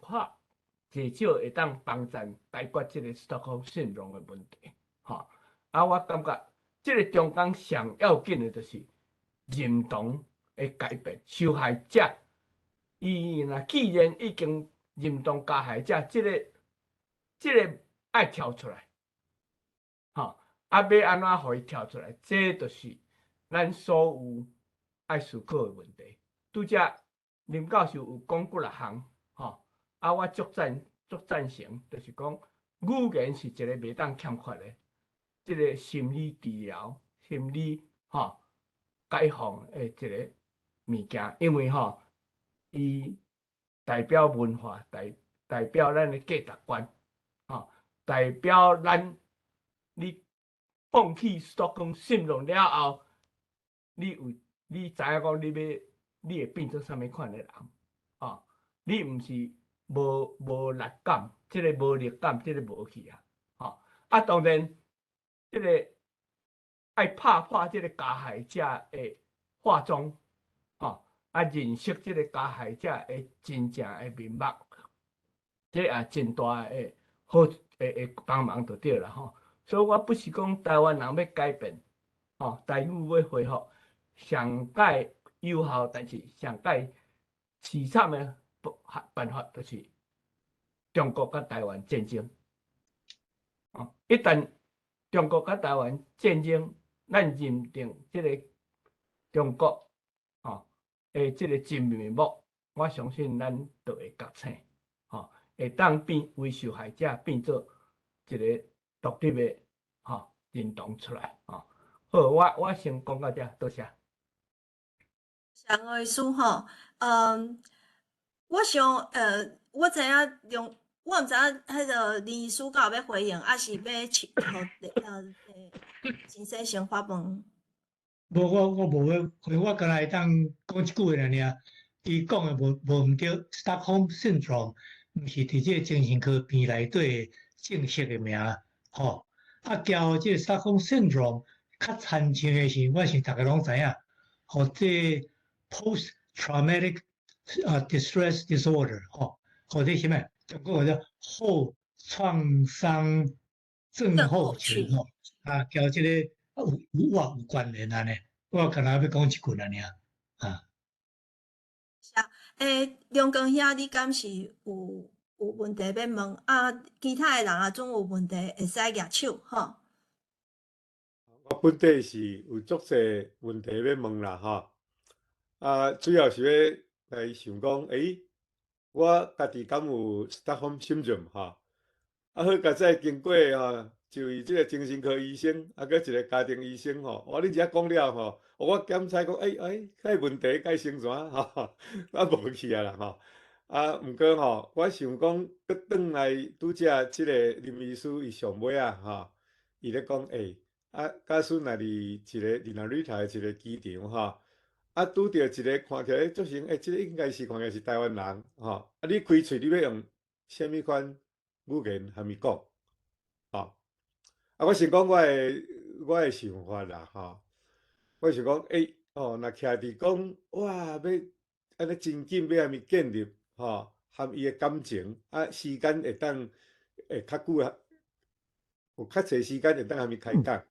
至少会当帮助解决即个 Stockholm syndrome 的问题，吼，啊，我感觉即个中间上要紧的就是认同的改变，受害者。伊若既然已经认同加害者，即个爱跳出来，吼，啊，要安怎互伊跳出来？这就是咱所有爱思考的问题。拄则林教授有讲几6项，吼，啊，我足赞成，就是讲语言是一个袂当欠缺的，即个心理治疗、心理解放的一个物件，因为伊代表文化，代表咱的价值观，代表咱你放弃 Stockholm syndrome 了后，你知影讲你会变做啥物款的人，你毋是无力感，即个无力感，即个无去啊，啊，当然，即个爱拍破即个加害者的化妆，啊，认识即个加害者的真正的面目，这也真大的好会帮忙就对了吼。所以我不是讲台湾人要改变，台语要恢复，上界有效，但是上界凄惨的办法就是中国甲台湾战争。一旦中国甲台湾战争，咱认定即个中国，即个真面目，我相信咱就会觉醒，会当为受害者变做一个独立的认同出来好，我先讲到这，多谢。谢吴医师吼，我想我知影我毋知影迄个林医师敢有要回应，还是要互先生先发问。无我无要回，我刚才当讲一句话尔。伊讲的无毋对 ，Stockholm syndrome 毋是伫这个精神科病内底正式的名，吼。交这 Stockholm syndrome 较参像的是，我想大家拢知影，吼，这 post traumatic distress disorder，吼，或者什么，中国叫后创伤症候群，吼，交这个有关联安尼。我可能要讲一句尔，梁光兄，你敢是有问题要问？其他的人啊，总有问题会使举手吼。我本地是有足侪问题要问啦，吼。主要是要来想讲，我家己敢有 Stockholm syndrome 吼。好，甲再经过就医即个精神科医生，佮一个家庭医生吼，你只讲了吼，我检查讲，该问题该生怎吼，我无去啦吼。毋过吼，我想讲，佮转来拄则即个林医师伊上尾吼，伊咧讲，假使若伫一个里瑞塔的一个机场吼，拄着一个看起来足像，即个应该是看起来是台湾人吼，你开喙你要用啥物款语言和伊讲？我先讲我的想法啦，我想讲，若徛伫讲，哇，要安尼真紧要和伊建立，和伊的感情，时间会较久有较侪时间会当和伊开讲，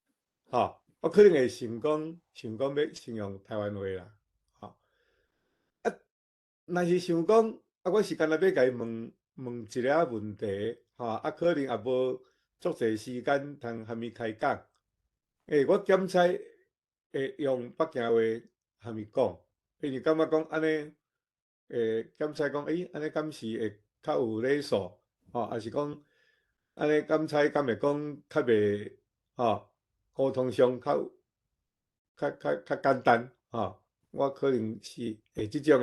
我可能会想讲要先用台湾话啦，若是想讲，我是干那要甲伊问一个问题，可能也无足侪时间通和伊开讲。我检采会用北京话和伊讲，因为感觉讲安尼，检采讲，安尼敢是会较有礼数，还是讲安尼检采敢会讲较袂，沟通上较简单，我可能是会即种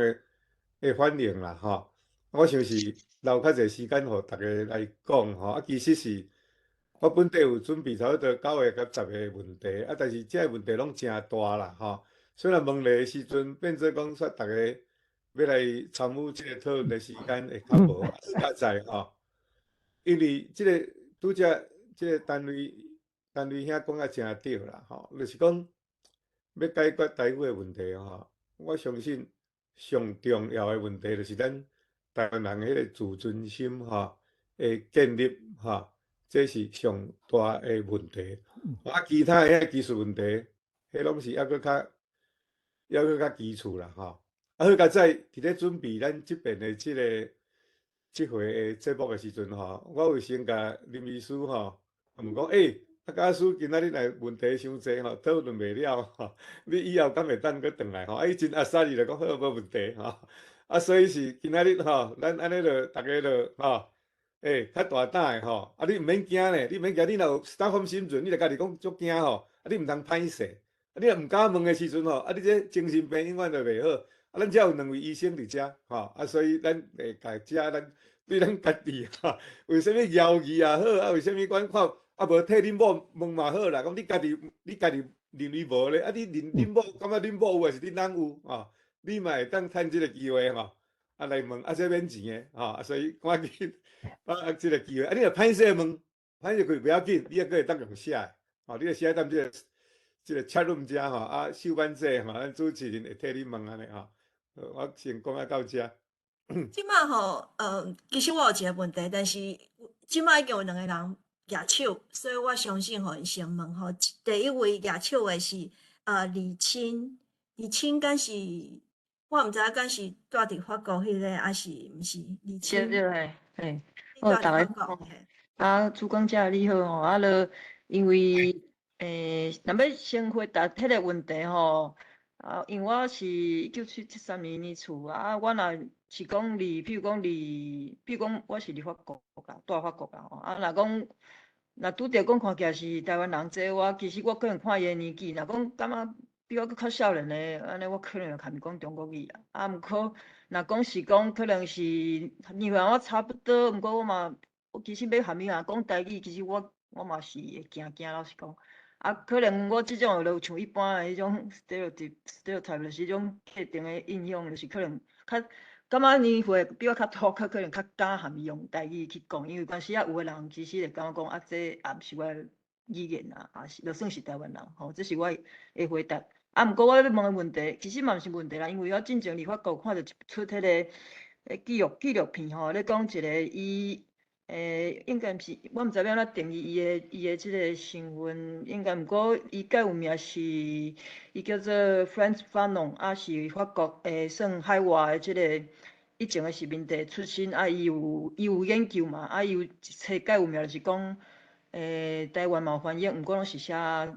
的反应啦，我想是留较侪时间互大家来讲，其实是我本地有准备差不多9个到10个问题，但是这个问题拢真大啦，虽然问的时阵变做讲说大家要来参与这个讨论的时间会较无，较在因为这个拄则这个单位兄讲真对啦，就是讲要解决台湾的问题我相信上重要的问题就是咱台湾人迄个自尊心的建立这是上大的问题。其他的技术问题，迄拢是抑搁较基础啦好，甲再伫咧准备咱即边的即回的节目的时阵我有先甲林医师问讲假使今仔日来问题伤济讨论袂了你以后敢会当搁转来伊真阿萨利就讲好无问题所以是今仔日咱安尼就大家就较大胆的你毋免惊呢，你毋免惊，你若有Stockholm syndrome，你就家己讲足惊你毋通歹势，你若毋敢问的时阵你这精神病永远就袂好。咱遮有2位医生伫遮所以咱会甲遮咱对咱家己为什物谣言也好为什物款看无替恁某问嘛好啦，讲你家己认为无咧，你认恁某感觉恁某有，还是恁人有你嘛会当趁即个机会来问，这免钱的所以赶紧把即个机会，你若歹势问，歹势佢袂要紧，你还佫会当用写的你著写踮即个chat room遮秀班姐咱主持人会替你问安尼我先讲到遮。即摆其实我有一个问题，但是即摆已经有2个人举手，所以我相信互因先问第一位举手的是李青，敢是我毋知影敢是住伫法国迄个，还是毋是李青？对嘿，你住伫法国嘿。主讲者你好就因为若要先回答迄个问题因为我是1973年厝我若是讲譬如讲我是法国啦，住法国啦吼。啊，若拄着讲看起来是台湾人这其实我可能看伊的年纪，若讲感觉比我较少年的，安尼我可能会含伊讲中国语啦。啊，毋过若讲是讲可能是年龄我差不多，毋过我其实要含伊讲台语，其实我嘛是会惊，老实讲。啊，可能我即种就像一般的迄种 stereotype，就是迄种特定的印象，就是可能较感觉年岁比我较大，可能较敢含伊用台语去讲，因为关时啊有的人其实会感觉讲啊，这也毋是我语言啊，也是就算是台湾人吼，这是我的回答。啊，毋过我要问的问题，其实嘛毋是问题啦，因为我进前伫法国看到一出迄个纪录片吼，咧讲一个伊。应该毋是，我毋知要安怎定义伊的即个身份，应该毋过伊较有名是，伊叫做 Frantz Fanon， 啊是法国算海外的即个以前的殖民地出身，啊伊有研究嘛，啊伊有一册较有名就是讲，台湾嘛有翻译，毋过拢是写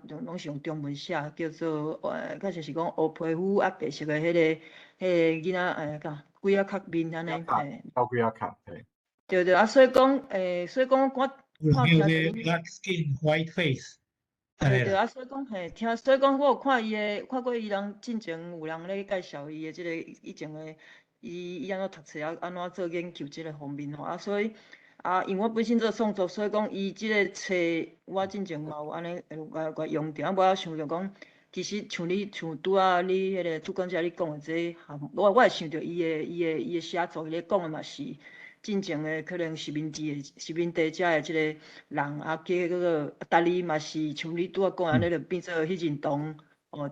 拢是用中文写，叫做较就是讲黑皮肤啊白色的迄个囡仔几啊壳面安尼，到几啊壳，嘿。对啊，所以讲我看听的 black skin white face，对啊，所以讲所以讲我有看过伊人进前有人咧介绍伊的即个以前的伊安怎读册啊，安怎做研究即个方面吼啊，所以因为我本身做创作，所以讲伊即个册我进前嘛有安尼个用着，啊，无想着讲，其实像拄啊你迄个主讲者你讲的这，我会想着伊的写作，伊咧讲的嘛是。进前的可能殖民地遮的即个人啊，计迄个达利嘛是像你拄仔讲安尼，就变做迄认同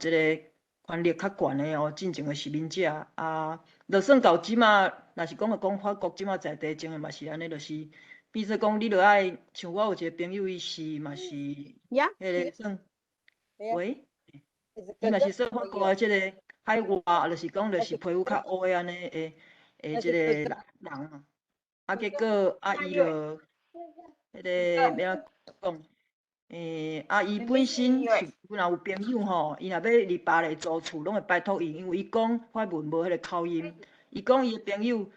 即个权力较悬的进前的殖民者啊，就算到即马，若是讲法国即马在地种的嘛是安尼，就是变做讲你着爱像我有一个朋友，伊是嘛是迄个算喂，伊嘛是算法国的即个海外，就是讲就是皮肤较乌的安尼的即个人啊。啊，结果伊就迄个要讲，伊本身是若有朋友吼，伊若要伫巴黎租厝，拢会拜托伊，因为伊讲法文无迄个口音。伊讲伊的朋友，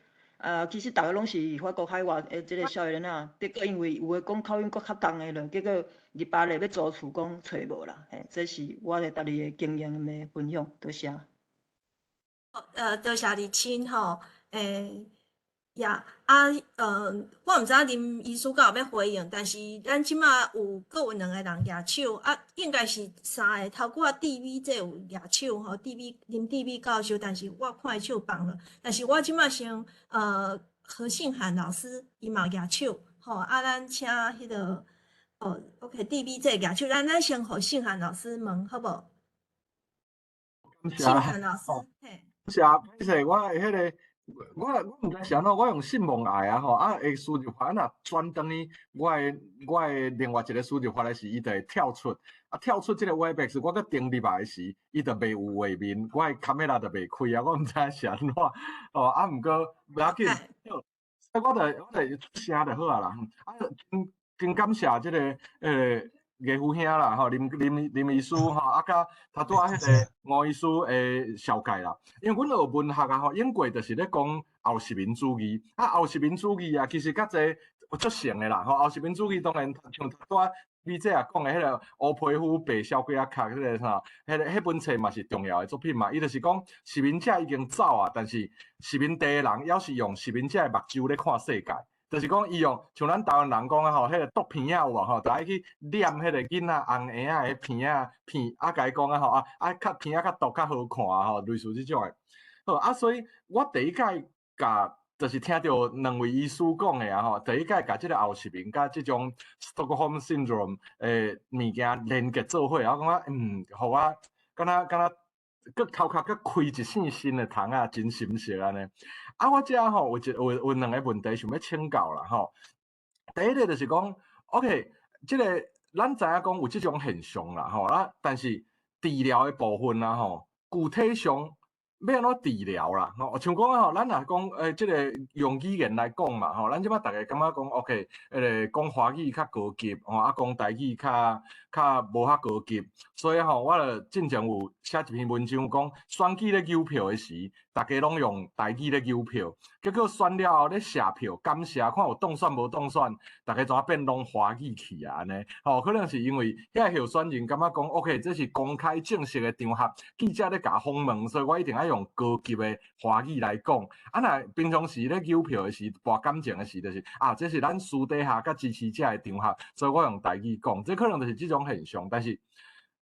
其实逐个拢是法国海外的即个少年仔，结果因为有诶讲口音搁较重诶了，结果伫巴黎要租厝讲找无啦，这是我咧搭你诶经验诶分享，多谢。多谢你亲吼，呀，我毋知影林医师敢有要回应，但是咱即马各有2个人举手，应该是3个，头拄仔 DV 这有举手吼，DV 林 DV 教授，但是我看伊手放了，但是我即马先何信涵老师伊嘛举手，吼，咱请迄个OK DV 这举手，咱先何信涵老师问好无？信涵老师，嘿。是啊，歹势，我迄个。我毋知是安怎，我用信望爱啊吼，会输入法若转转去，我的另外一个输入法咧是伊就会跳出即个 Webex， 我搁登入来时，伊就袂有画面，我的 camera 就袂开啊，我毋知影是安怎，毋过袂要紧，所以我就出声就好啊啦，真感谢即个艺夫兄啦，吼林医师吼，甲头拄迄个吴医师小解啦。因为阮学文学啊，吼，英国就是咧讲后殖民主义。后殖民主义啊，其实较侪有足成诶啦，吼。后殖民主义当然像头拄你这讲诶迄个乌皮肤白小几啊壳迄个啥，迄本册嘛是重要诶作品嘛。伊就是讲殖民者已经走啊，但是殖民地诶人还是用殖民者诶目睭咧看世界。就是讲，伊用像咱台湾人讲啊吼，迄个毒片仔有啊吼，就爱去念迄个囡仔红鞋啊，迄片甲伊讲啊吼，较片仔较毒较好看啊吼，类似即种诶。好所以我第一届甲就是听到2位医师讲诶啊吼，第一届甲即个后殖民甲即种 Stockholm Syndrome 物件连结做伙，我感觉互我敢若搁头壳搁开一扇新诶窗啊，真神奇安尼。我遮吼有2个问题想要请教啦吼。第一个就是讲 ，OK， 即个咱知影讲有即种现象啦吼，但是治疗诶部分啦吼，具体上要安怎治疗啦？吼，像讲吼，咱若讲即个用语言来讲嘛，吼，咱即摆逐个感觉讲 OK，讲华语较高级，吼，讲台语较无遐高级，所以吼，我就进前有写一篇文章讲，选举咧邮票的时，大家拢用台语咧邮票，结果选了后咧写票，感谢看有当选无当选，大家怎啊变拢华语去啊？安尼，吼，可能是因为遐候选人感觉讲 OK，这是公开正式的场合，记者咧甲访问，所以我一定要用高级的华语来讲。若平常时咧邮票的时，博感情的时，就是这是咱私底下甲支持者的场合，所以我用台语讲，这可能就是这种现象。但是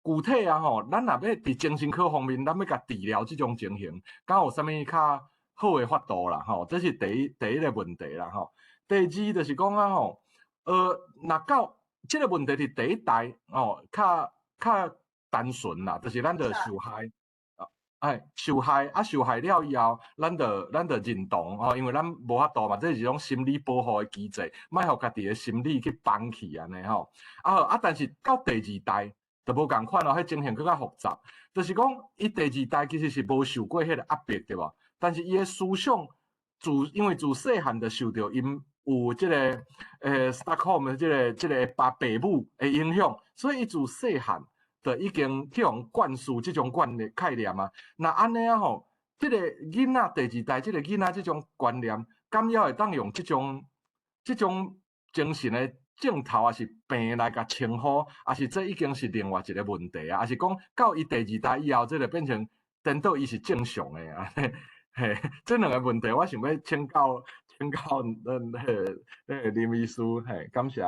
具体吼，咱若要伫精神科方面，咱要甲治疗这种情形，敢有啥物较好的法度啦？吼，这是第一个问题啦。吼，第二就是讲吼，若到这个问题伫第一代哦，较单纯啦，就是咱着受害。受害受害了以后，咱着认同因为咱无法度嘛，这是一种心理保护的机制，莫互家己的心理去绑去安尼吼。但是到第二代就无共款迄情形更较复杂，就是讲伊第二代其实是无受过迄个压迫，对无？但是伊的思想因为自细汉就受到因有即个Stockholm 即个爸母的影响，所以伊自细汉就已经去互灌输即种概念啊。那安尼吼，即个囡仔第二代即个囡仔即种观念，敢要会当用即种精神的症头，还是病来甲称呼，还是这已经是另外一个问题啊？还是讲到伊第二代以后，这就变成颠倒伊是正常的啊？嘿，这两个问题，我想要请教林医师，嘿，感谢。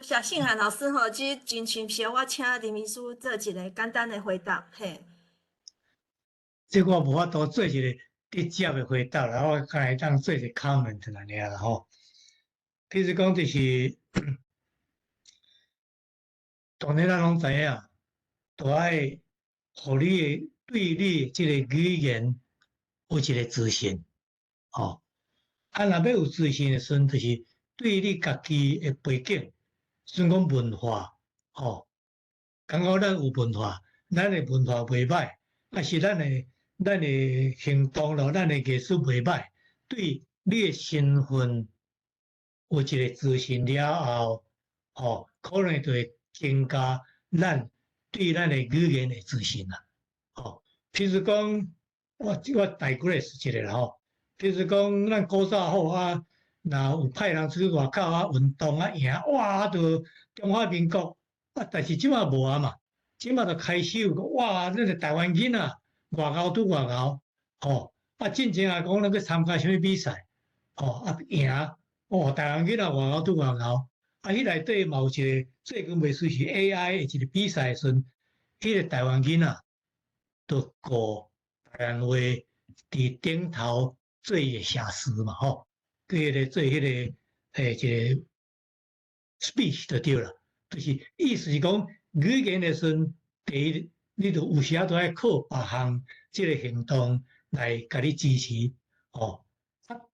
谢信涵老师吼，即真深需要我请林医师做一个简单的回答，嘿。这我无法度做一个直接的回答啦，我看来当做一个 comment 安尼啦吼。譬如讲，就是当然咱拢知影，都爱互你对你即个语言有一个自信，吼。若要有自信的时阵，就是对你家己的背景，算讲文化，吼。刚好咱有文化，咱的文化袂歹，是咱的行动咯，咱的艺术袂歹，对你的身份有一个自信了后，可能就会增加咱对咱的语言的自信啦。譬如讲，我digress一个啦吼。譬如讲，咱古早好若有派人出去外口运动赢，哇，就中华民国但是即马无嘛，即马就开始有哇，那个台湾囡仔外交拄外交，进前也讲那个参加什么比赛，赢，台湾囡仔外交拄外交，迄内底嘛有一个最近袂输是 AI 的一个比赛时阵，迄个台湾囡仔就顾台湾话伫顶头做伊的写诗嘛，做迄个一个 speech 就对了，就是意思是讲语言的时阵，第一，你就有时都爱靠别项即个行动来甲你支持，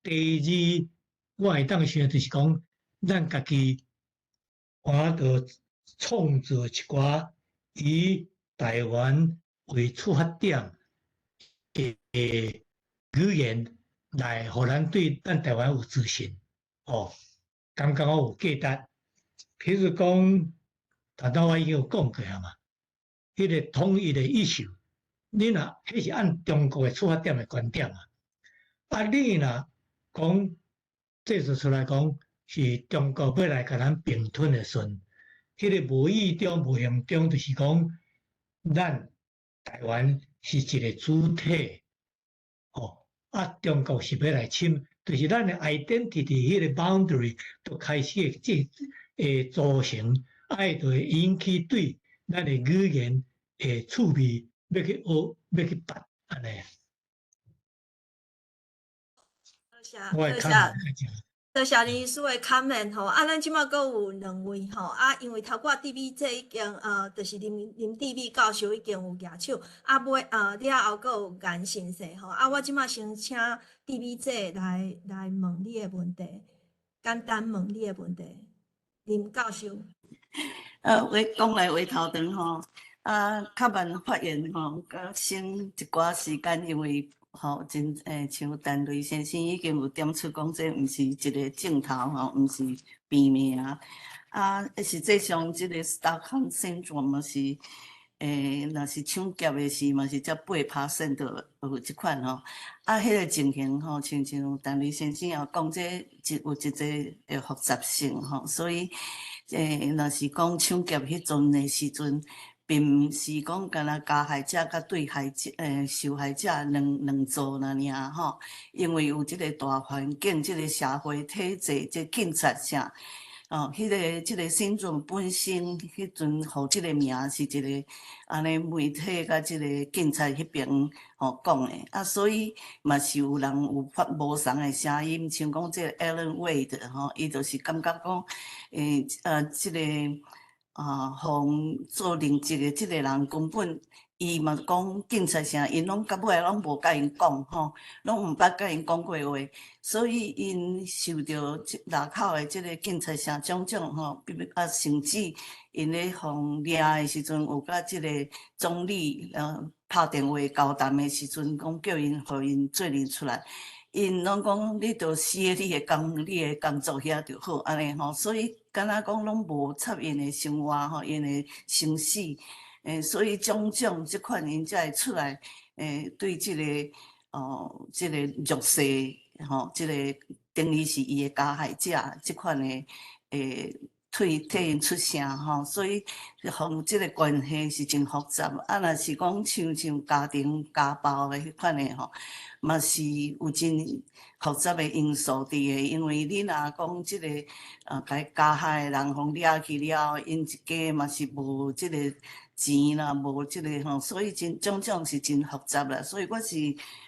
第二，我会当想就是讲，咱家己着创造一寡以台湾为出发点的语言，来互咱对咱台湾有自信，感觉我有价值。譬如讲，头头我已经有讲过啊嘛，迄个统一的意思，你若迄是按中国的出发点的观点啊，你若讲制作出来讲是中国要来甲咱并吞的时阵，迄个无意中无形中就是讲，咱台湾是一个主体，中国是要来侵，就是咱的 identity 迄个 boundary 都开始组成，就会引起对咱的语言的趣味，要去学，要去办安尼。多谢林医师的 comment 吼，咱即马阁有两位吼，因为头寡 DB 这已经就是林 DB 教授已经有举手，了后阁有颜先生吼，我即马先请 DB 这来问你的问题，简单问你的问题，林教授。话讲来话头长吼，较慢发言吼，甲省一寡时间，因为真像陈雷先生已经有点出讲，这毋是一个镜头吼，毋是病名实际上即个 Stockholm syndrome 嘛是若是抢劫的事嘛是才8%有即款吼，迄个情形吼，像陈雷先生也讲，这有一个复杂性吼，所以若是讲抢劫迄阵的时阵。并毋是讲干那加害者甲对害者，受害者两组那尔吼，因为有即个大环境，即个社会体制，即警察啥，迄个即个新闻本身，迄阵互即个名是一个安尼媒体甲即个警察迄边讲的，所以嘛是有人有发无同的声音，像讲即个 Ellen Wade 伊就是感觉讲，即个。互做另一个即个人根本，伊嘛讲警察啥，因拢到尾拢无甲因讲吼，拢毋捌甲因讲过话，所以因受到内口的即个警察啥种种吼，甚至因咧互抓的时阵，有甲即个总理拍电话交谈的时阵，讲叫因互因做认出来。因拢讲，你著死咧，你的工作遐就好，安尼吼，所以敢若讲拢无插因的生活吼，因的生死，所以种种即款因才会出来，对即个即个弱势吼，即个等于是伊的加害者即款的替因出声吼，所以互即个关系是真复杂。若是讲像家庭家暴的迄款的吼。嘛是有真复杂的因素伫个，因为你若讲即个甲加害的人互抓去了，因一家嘛是无即个钱啦，无即个吼，所以种种是真复杂啦。所以我是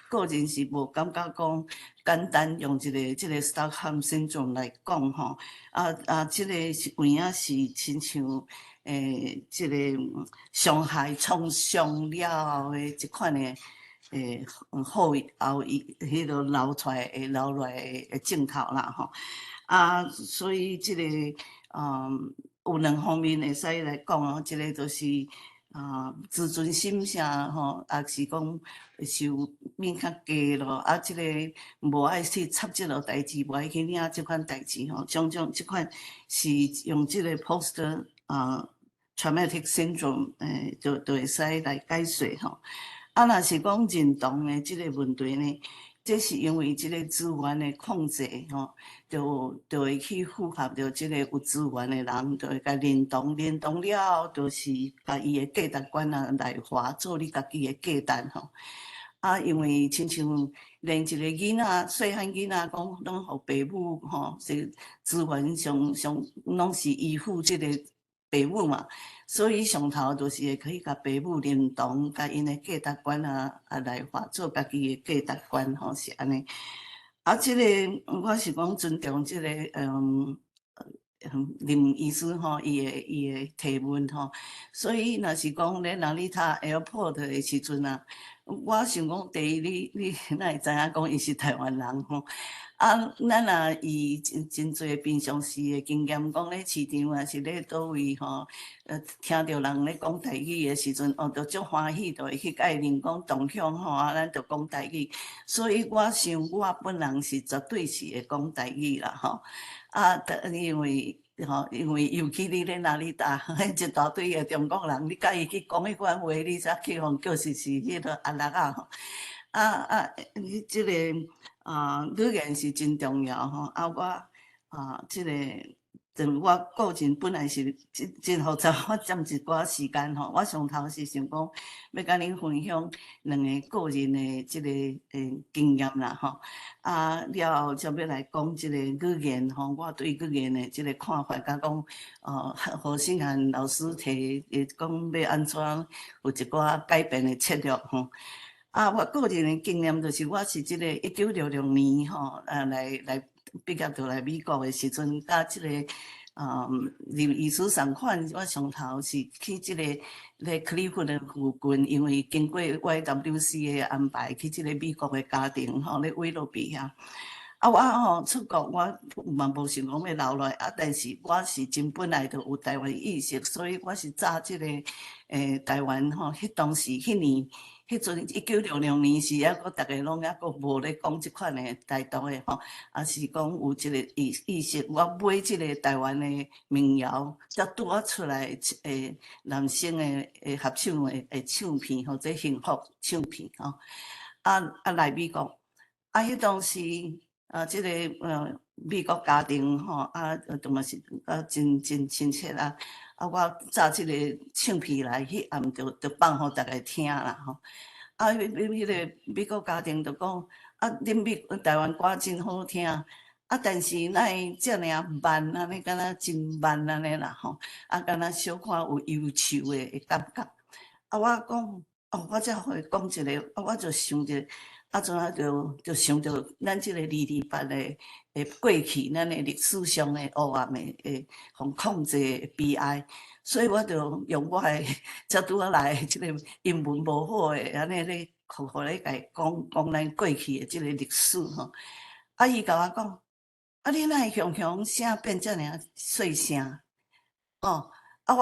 个人是无感觉讲简单用即个 Stockholm syndrome 来讲吼，即个病啊是亲像即个伤害创伤了后的一款的。后迄个流出来的镜头啦吼，所以即个有两方面会使来讲哦，一个就是自尊心啥吼，也是讲受面较低咯，即个无爱去插即落代志，无爱去领即款代志吼，种种即款是用即个 post traumatic syndrome 就会使来解说吼。若是讲认同的即个问题呢，这是因为即个资源的控制吼，就会去符合着即个有资源的人，就会甲认同了后，就是甲伊的价值观来化做你家己的价值吼。因为亲像连一个囡仔，细汉囡仔讲，拢互爸母吼，是资源上拢是依附即个爸母嘛。所以上头就是会可以甲爸母认同，甲因的价值观来化做家己的价值观吼，是安尼。即个我是讲尊重即个林医师吼，伊的提问吼。所以若是讲咧，若你读 airport 的时阵我想讲第一，你哪会知影讲伊是台湾人吼？咱若以真侪平常时的经验，讲咧市场还是咧倒位吼，听到人咧讲台语的时阵，就足欢喜，就会去甲伊人讲同乡吼，咱就讲台语。所以我想我本人是绝对是会讲台语啦吼。因为尤其你咧哪里搭一大堆的中国人，你甲伊去讲迄款话，你才去互叫是迄个阿拉吼。你即个语言是真重要吼。我即个我个人本来是真复杂，我占一寡时间吼。我上头是想讲要甲恁分享两个个人的即个经验啦吼。了后才要来讲即个语言吼，我对语言的即个看法，甲讲何信涵老师提讲要安怎有一寡改变的策略吼。我个人的经验就是，我是即个1966年吼，来毕业就来美国的时阵，甲即个入医师上款，我上头是去即个咧克利夫兰附近，因为经过 YWC 的安排，去即个美国的家庭吼，咧威洛比遐。啊，我吼出国，我嘛无想讲要留落来，啊，但是我是真本来就有台湾意识，所以我是早即个台湾吼，迄当时迄年。迄阵1966年是还阁逐个拢还阁无咧讲即款的台独的吼，也是讲有即个意识。我买即个台湾的民谣，才拄啊出来男生的合唱的唱片，或者幸福唱片吼。来美国，迄当时即个美国家庭吼，都嘛是真亲切啦。我早即个唱片来，迄暗就放互逐个听啦吼。迄个美国家庭就讲，恁台湾歌真好听，但是哪会遮尔慢安尼，敢若真慢安尼啦吼，敢若小可有忧愁的感觉。我讲，我才互伊讲一个，我就想着，阵就想着咱即个228的过去，咱的历史上的黑暗的互控制的悲哀。所以我就用我的才拄啊来即个英文无好的安尼咧，互咧甲伊讲咱过去的即个历史吼。伊甲我讲，你哪会雄声变遮尔细声？我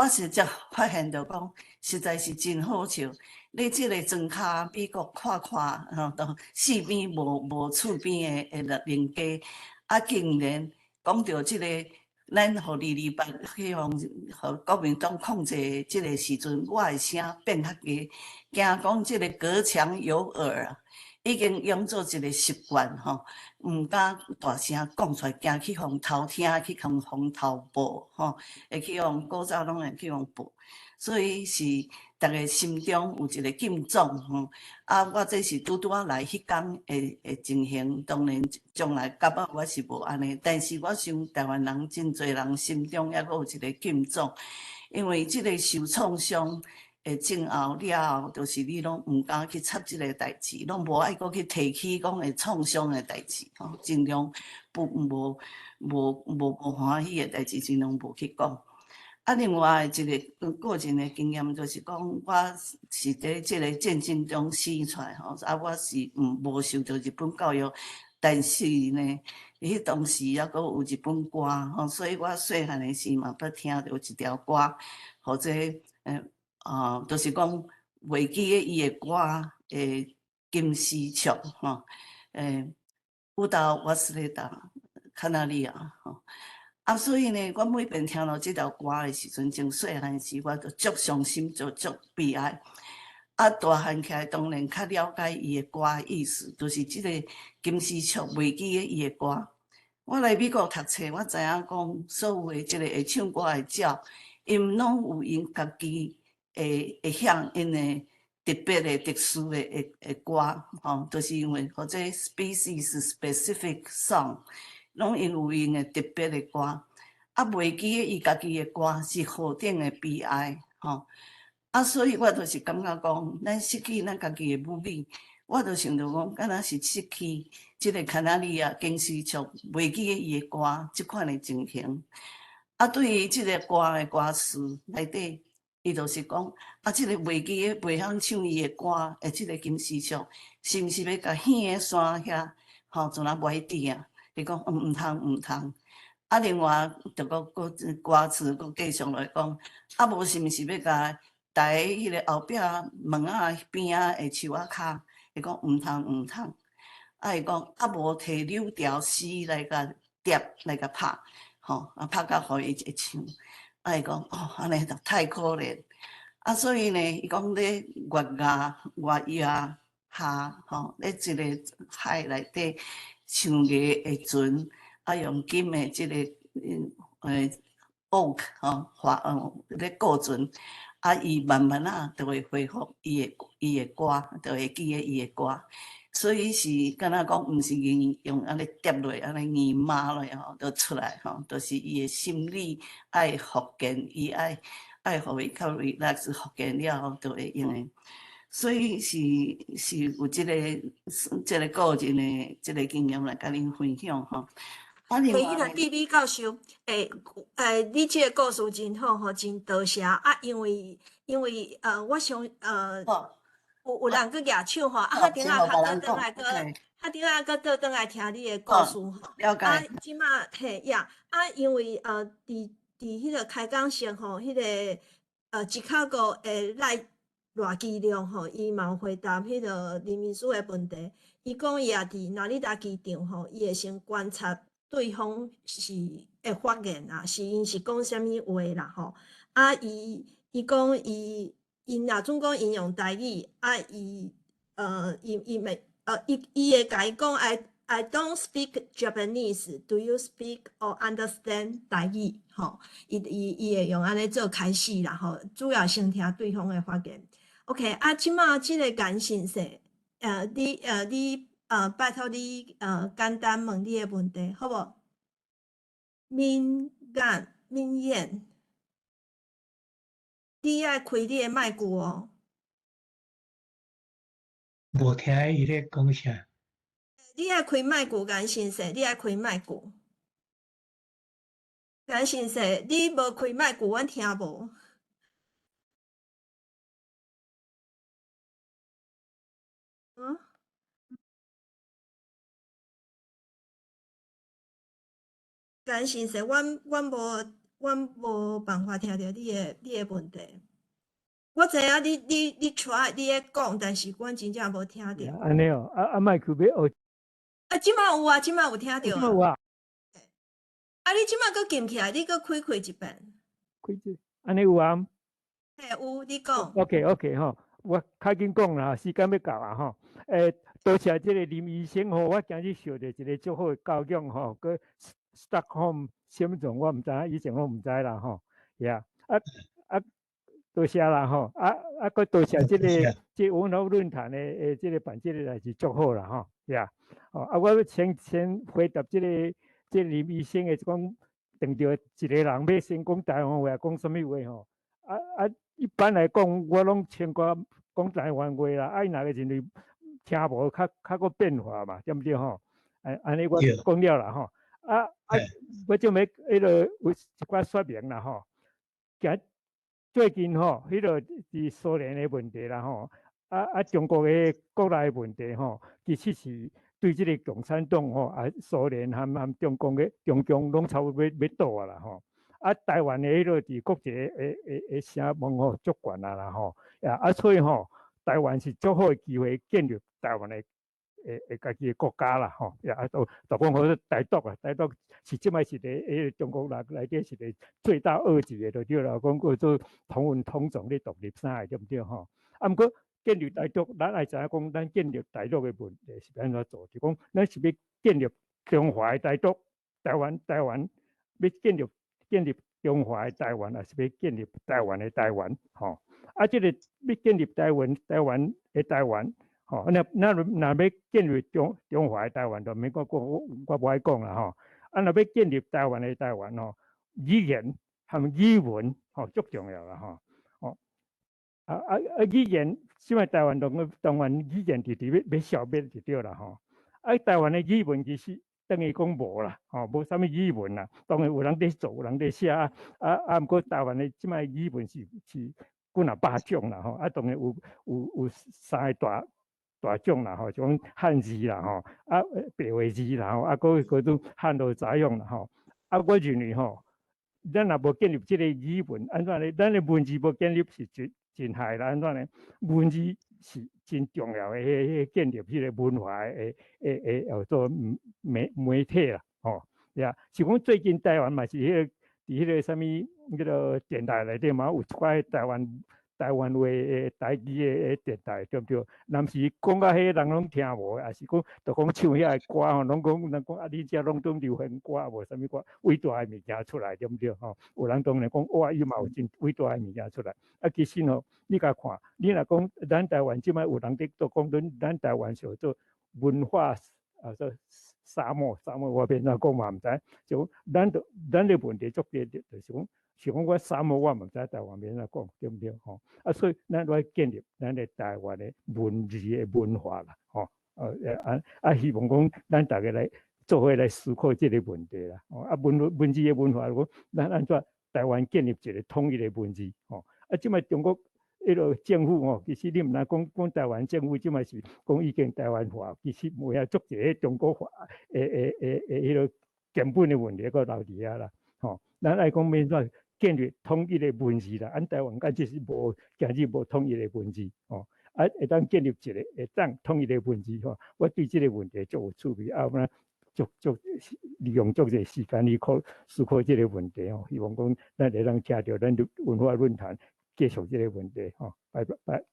是才发现着讲，实在是真好笑。你即个庄脚美国看吼，都四边无厝边的邻家，竟然讲着即个。咱互228希望互国民党控制即个时阵，我的声变较低，惊讲即个隔墙有耳啊，已经养做一个习惯吼，毋敢大声讲出来，惊去互偷听，去互偷报吼，会去互古早拢会去互报，所以是逐个心中有一个敬重吼。我这是拄啊来迄天会情形，当然将来到尾我是无安尼，但是我想台湾人真侪人心中还阁有一个敬重，因为即个受创伤症后了后，就是你拢毋敢去插即个代志，拢无爱阁去提起讲会创伤的代志吼，尽量无欢喜的代志，尽量无去讲。另外一个个人的经验就是讲，我是伫即个战争中死出来吼，我是无受到日本教育，但是呢，迄当时还阁有日本歌吼，所以我细汉的时嘛捌听到一条歌，或者就是讲袂记的伊的歌金丝雀吼，舞蹈瓦斯雷达卡纳利亚吼。所以呢，我每遍听到即条歌的时阵，从细汉时我就足伤心，就足悲哀。大汉起来当然较了解伊的歌的意思，就是即个金丝雀袂记的伊的歌。我来美国读册，我知影讲所有的即个会唱歌的鸟，因拢有因家己会响因的特别的、特殊的歌，吼，就是因为或者 species specific song。拢因有因的特别的歌，袂记伊家己的歌是何等的悲哀吼。所以我就是感觉讲，咱失去咱家己的母语，我就想着讲，敢若是失去即个卡纳利亚金丝雀袂记伊的歌即款的情形。对于即个歌的歌词内底，伊就是讲，即个袂记袂晓唱伊的歌即个金丝雀，是毋是要甲远的山遐吼，像那埋底啊？伊讲毋通，另外着个歌词佫继续来讲，无是毋是要甲台迄个后壁门仔边仔的树仔骹，伊讲毋通，伊讲无摕柳条丝来甲叠来甲拍，吼，拍甲互伊会唱，伊讲安尼就太可怜，所以呢，伊讲咧乐下吼，咧一个海内底。唱歌的船，用金的即个oak 吼，咧顾船，伊慢慢就会恢复伊的歌，就会记得伊的歌。所以是敢若讲，毋是用安尼叠落，安尼骂落吼，就出来吼，就是伊的心理爱复健，伊爱互伊较 relax 复健了后，就会用的。所以是有即个个人的即个经验来甲恁分享吼。另外，迄个地理教授，你即个故事真好吼，真多谢因为我想有人去举手吼，顶下较倒来个。顶仔搁倒转来听你的故好事吼。了解。即马嘿呀，因为伫迄个开讲前吼，迄个Chicago 的赖基亮吼，伊嘛有回答迄个林秘书的问题。伊讲伊也伫哪里搭机场吼，伊会先观察对方是会发言啊，是因是讲啥物话啦吼。伊讲伊若准讲引用台语，伊会甲伊讲I don't speak Japanese. Do you speak or understand 台语？吼，伊会用安尼做开始啦，吼，主要先听对方的发言。OK，即马即个简讯息，你拜托你简单问你的问题，好无？敏燕，你爱开你的麦克哦。无听伊咧讲啥。你爱开麦克简讯息，你爱开麦克。简讯息，你无开麦克，阮听无。简讯息，阮无办法听到你的问题。我知影你出来你咧讲，但是阮真正无听到。安尼哦，麦克要学。即马有啊，即马有听到。即马有啊。你即马搁撳起来，你搁开一遍。开一，安尼有啊。嘿，有，你讲。OK 吼，我较紧讲啦，时间要到啊吼。多谢即个林医生吼，我今日受到一个足好的教育吼，佮 Stockholm 什么种我毋知影，以前我毋知啦吼。呀，多谢啦吼，佮多谢即网络论坛的即个办即个代志足好啦吼。呀，我先回答即林医生的讲，等着一个人要先讲台湾话，讲什么话吼？一般来讲，我拢先讲台湾话啦，伊哪个人听无，较个变化嘛，对毋对吼？安尼我讲了啦吼。我就要迄个有一寡说明啦吼。最近吼，迄个是苏联的问题啦吼，中国的国内问题吼，其实是对即个共产党吼，苏联和中共的中共拢差不多要倒啊啦吼。台湾的迄个伫国际的声望吼足悬啦吼，所以吼，台湾是足好的机会建立台湾的家己的国家啦吼，都讲好台独啊，台独是即摆是个中国内底是个罪大恶极的，就对啦，讲叫做同文同种咧独立啥对毋对吼？毋过建立台独，咱爱知影讲，咱建立台独的问题是安怎做？就讲咱是要建立中华的台独，台湾要建立中华的台湾，还是要建立台湾的台湾？吼，即个要建立台湾的台湾。吼，那要建立中华的台湾，就免我无爱讲啦吼。若要建立台湾的台湾吼，语言和语文吼足重要啦吼。语言，即摆台湾当然语言直要消灭就对啦吼。台湾的语文其实等于讲无啦，吼，无啥物语文啦。当然有人在做，有人在写毋过台湾的即摆语文是几若百种啦吼。当然有3个大种啦吼，像汉字啦吼，白话字啦吼，嗰种汉字杂用啦吼。我认为吼，咱若无建立即个语文，安怎咧？咱的文字无建立是真害啦，安怎咧？文字是真重要的，建立迄个文化的做媒体啦吼。呀，是讲最近台湾嘛是伫迄个啥物迄个电台内底嘛有一寡台湾话的台语的电台，对不对？若是讲啊，迄人拢听无，也是讲，就讲唱遐个歌吼，拢讲你遮拢种流行歌，无啥物歌伟大的物件出来，对不对？吼，有人当然讲哇，伊嘛有真伟大的物件出来。其实吼，你甲看，你若讲咱台湾即摆有人伫都讲咱台湾叫做文化说沙漠，我变怎讲嘛毋知，就咱的问题足多，就是讲。是讲我沙漠我毋知台湾变怎讲，对毋对吼？所以咱要建立咱的台湾的文字的文化啦，吼。希望讲咱大家来做伙来思考即个问题啦。文字的文化，咱安怎台湾建立一个统一的文字？吼。即摆中国迄个政府吼，其实你毋通讲台湾政府，即嘛是讲已经台湾化，其实有遐足侪中国化迄个根本的问题搁留伫遐啦。吼，咱爱讲免怎建立统一的文字啦，咱台湾敢就是无今日无统一的文字吼。会当建立一个会当统一的文字吼，我对即个问题足有趣味，我利用足侪时间去思考即个问题吼，希望讲咱会当听到咱文化论坛继续即个问题吼，拜，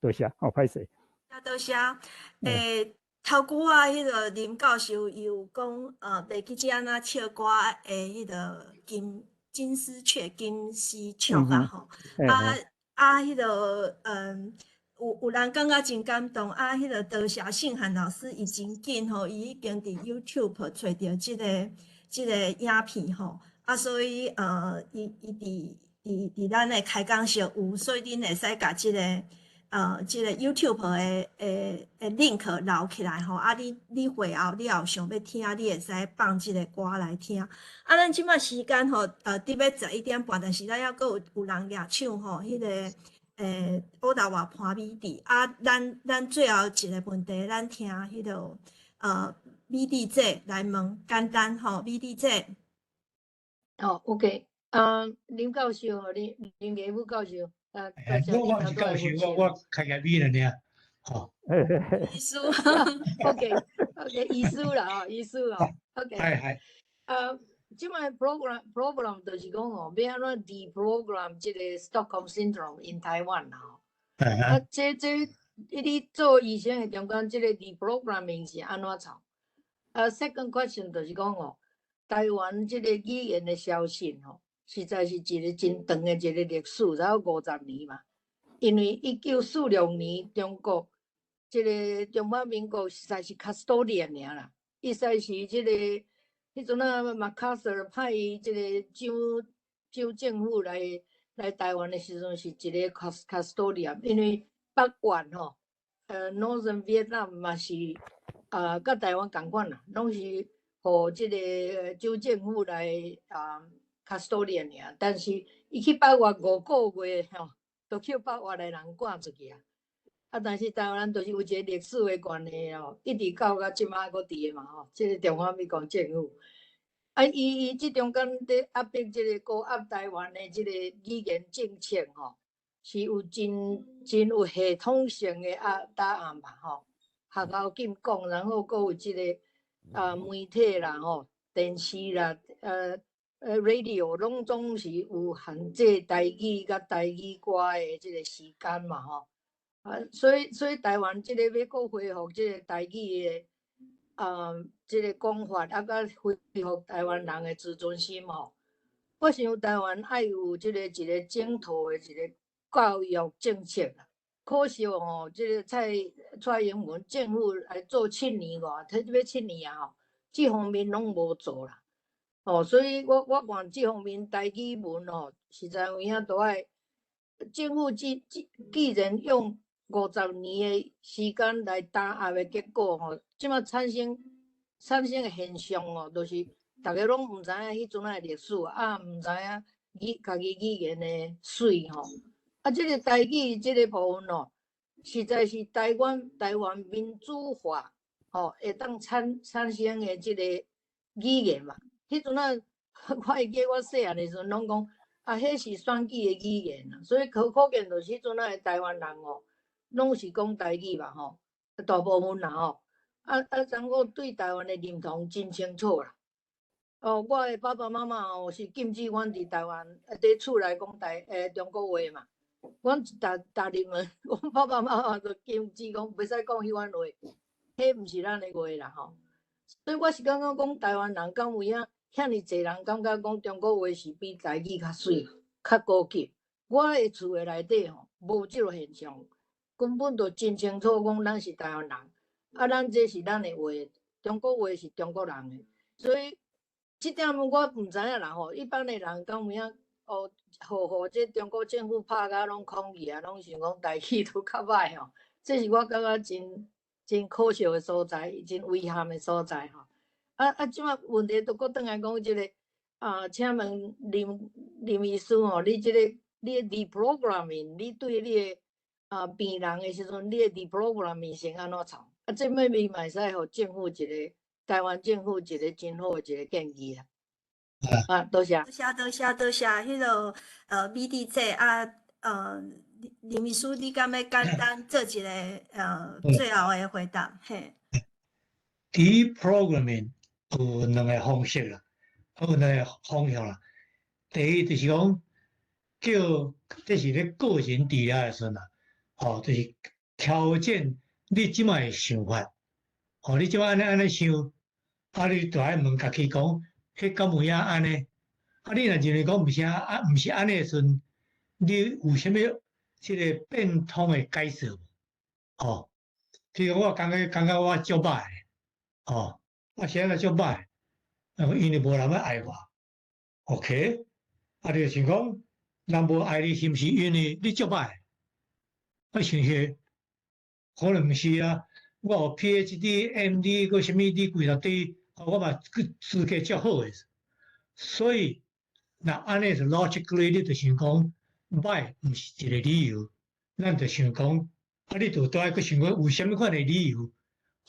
多谢，歹势。多谢。头句啊，迄个林教授有讲，袂记只安怎唱歌迄个金丝雀啊吼，迄个有人感觉真感动迄个多谢信涵老师，伊真紧吼，伊已经伫 YouTube 找到即个影片吼，所以伊伫咱的开讲室有，所以恁会使甲即个 YouTube 的 link 留起来吼，你会后你也想要听，你会使放即个歌来听。咱即摆时间吼，伫要11点半，但是咱还佫有人举手吼，迄个乌达瓦潘美智咱最后一个问题，咱听迄个美智姐来问，简单吼，美智姐。OK， 林教授吼，林业务教授，我是教授，我开个米了呢，吼。医师，OK， 医师啦吼，医师啦 ，OK。即摆 program 就是讲吼，要安怎 deprogram 即个 Stockholm syndrome in Taiwan 啦吼。你做医生的中间，即个 deprogramming 是安怎做？second question 就是讲吼，台湾即个语言的消失吼，实在是一个真长的一个历史，才有50年嘛。因为1946年中国即个中华民国实在是较多年尔啦，伊实在是即个。迄阵啊，马卡瑟派即个州政府来台湾的时阵，是一个较多年，因为北越吼，Northern Vietnam 嘛是甲台湾共款啦，拢是互即个州政府来较多年尔，但是伊去北越5个月吼，都叫北越的人赶出去啊。但是台湾就是有一个历史的关系吼，一直到即摆阁伫嘛吼，即个中华民国政府，伊即中间咧压迫即个高压台湾的即个语言政策吼，是有真有系统性的答案嘛吼，学校禁讲，然后阁有即个媒体啦吼，电视啦radio 拢总是有限制台语甲台语歌的即个时间嘛吼。所以台湾即个要搁恢复即个台语的即个讲法，甲恢复台湾人的自尊心吼。我想台湾爱有即个一个整套的一个教育政策啦。可惜吼，即个蔡英文政府来做7年外，要7年啊吼，即方面拢无做啦。所以我看即方面台语文吼，实在有影都爱政府既然用50年的时间来打压的结果吼，即马产生的现象哦，就是大家拢毋知影迄阵的历史，毋知影家己语言的水吼。即个台语即个部分哦，实在是台湾民主化吼，会当产生的即个语言嘛。迄阵我会记我细汉的时阵拢讲迄是选举的语言啊，所以可见就是迄阵的台湾人哦。拢是讲台语嘛吼，大部分啦吼。然后对台湾的认同真清楚啦。我的爸爸妈妈吼是禁止阮伫台湾伫厝内讲中国话嘛。阮逐日问，阮爸爸妈妈就禁止讲，袂使讲迄款话，迄毋是咱的话啦吼。所以我是感觉讲台湾人敢有影，遐尼侪人感觉讲中国话是比台语较水、较高级。我的厝的内底吼无即个现象。根本就真清楚讲，咱是台湾人，咱这是咱的话，中国话是中国人的，所以这点我毋知影啦吼。一般的人敢有影互这中国政府拍甲拢抗议啊，拢想讲台语都较歹吼。这是我感觉真可笑的所在，真遗憾的所在吼。即马问题都搁转来讲即个请问林医师吼，你即个你的 deprogramming，你对你的病人的时阵，你的 reprogramming 先安怎做？这妹妹嘛会使互政府一个台湾政府一个真好的一个建议啦。多谢。多谢，迄个美丽姐林秘书，你敢要简单做一个最后的回答？嘿。Deprogramming 有两个方式啦，有两个方向啦。第一就是讲，这是咧个人治疗的时阵啦，就是调整你即摆的想法，你即摆安尼想，你就爱问家己讲，迄敢有影安尼？你若认为讲毋是安尼的时阵，你有啥物即个变通的解释无？譬如我感觉我足歹。我现在足歹，因为无人要爱我 ，OK？就想讲，人无爱你，是毋是因为你足歹？我想是，可能毋是啊。我有 PhD、MD， 个啥物你几十堆，我嘛资格足好诶。所以，那安尼是 logically， 你就想讲，歹毋是一个理由，咱就想讲，你就倒来去想讲，有啥物款诶理由，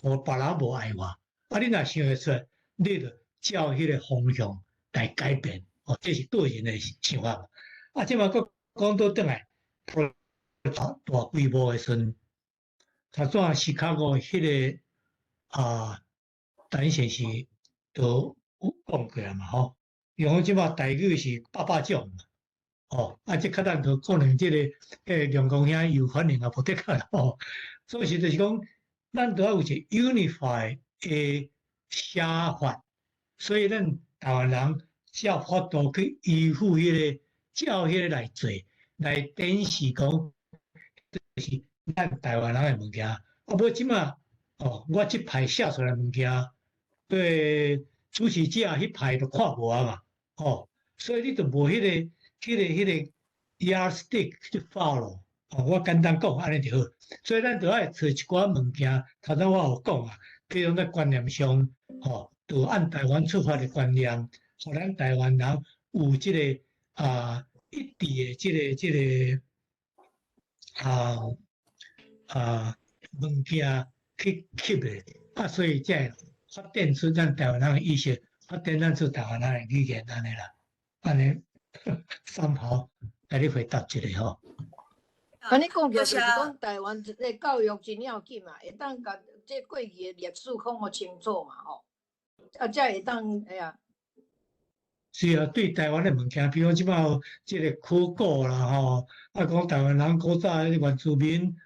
互别人无爱我？你若想会出来，你就照迄个方向来改变，这是个人的想法。即马佫讲倒转来，大规模的时阵，头先西卡哥迄个陈先生都有讲过啊嘛，用即马台语是800种嘛，即较咱就可能即个梁公兄有反应也无得较啦，所以就是讲，咱都要有一个 unify 的写法，所以咱台湾人才有法度去依附迄个，照迄个来做，来展示讲，就是咱台湾人的物件。无即马我即排写出来物件，对主持者迄排都看无啊嘛，所以你就无迄个 yardstick 去 follow。我简单讲安尼就好，所以咱就爱找一寡物件。头先我有讲啊，譬如在观念上，就按台湾出发的观念，互咱台湾人有即个一致的即个物件去吸的，所以才发展出咱台湾人的意识，发展出台湾人的语言安尼啦，安尼三炮来你回答一下吼。安尼讲就是讲台湾的教育真要紧嘛，会当甲这过去的历史讲互清楚嘛，才会当是啊，对台湾的物件，比如即摆即个考古啦，讲台湾人古早原住民，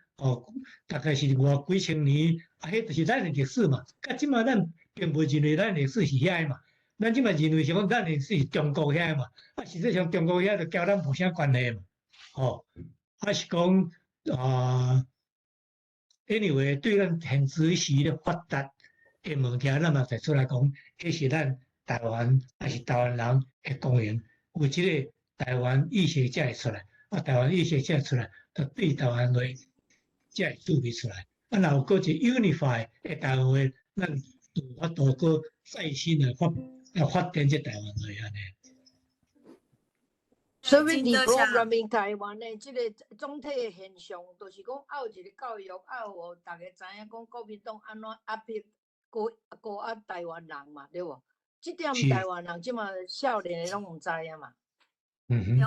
大概是偌几千年，迄就是咱的历史嘛。甲即摆咱并袂认为咱历史是遐嘛，咱即摆认为是讲咱历史是中国遐嘛，实际上中国遐就交咱无啥关系嘛，是讲anyway 对咱现时的发达的物件，咱嘛提出来讲，迄是咱台湾还是台湾人的公园，有即个台湾意识才会出来，台湾意识才会出来，就对台湾话才会注意出来。若有个一 unify 的台湾话，咱有法度个再新的发展这台湾话安尼。所以reprogramming台湾的即个总体的现象，就是讲有一个教育，有大家知影讲国民党安怎压迫高压台湾人嘛，对无？即点台湾人即马少年的拢毋知影嘛。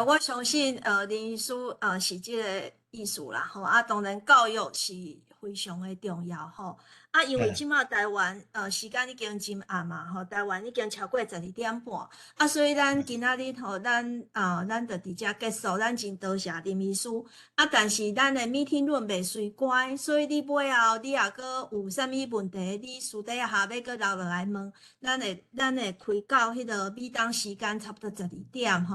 我相信林医师是即个意思啦，当然教育是非常的重要因为即马台湾时间已经真暗嘛台湾已经超过12点半所以咱今仔日咱就伫遮结束，咱真多谢林医师但是咱的 meeting room 袂随关，所以你尾后你若阁有啥物问题，你私底下要阁留落来问，咱会开到迄个美东时间差不多12点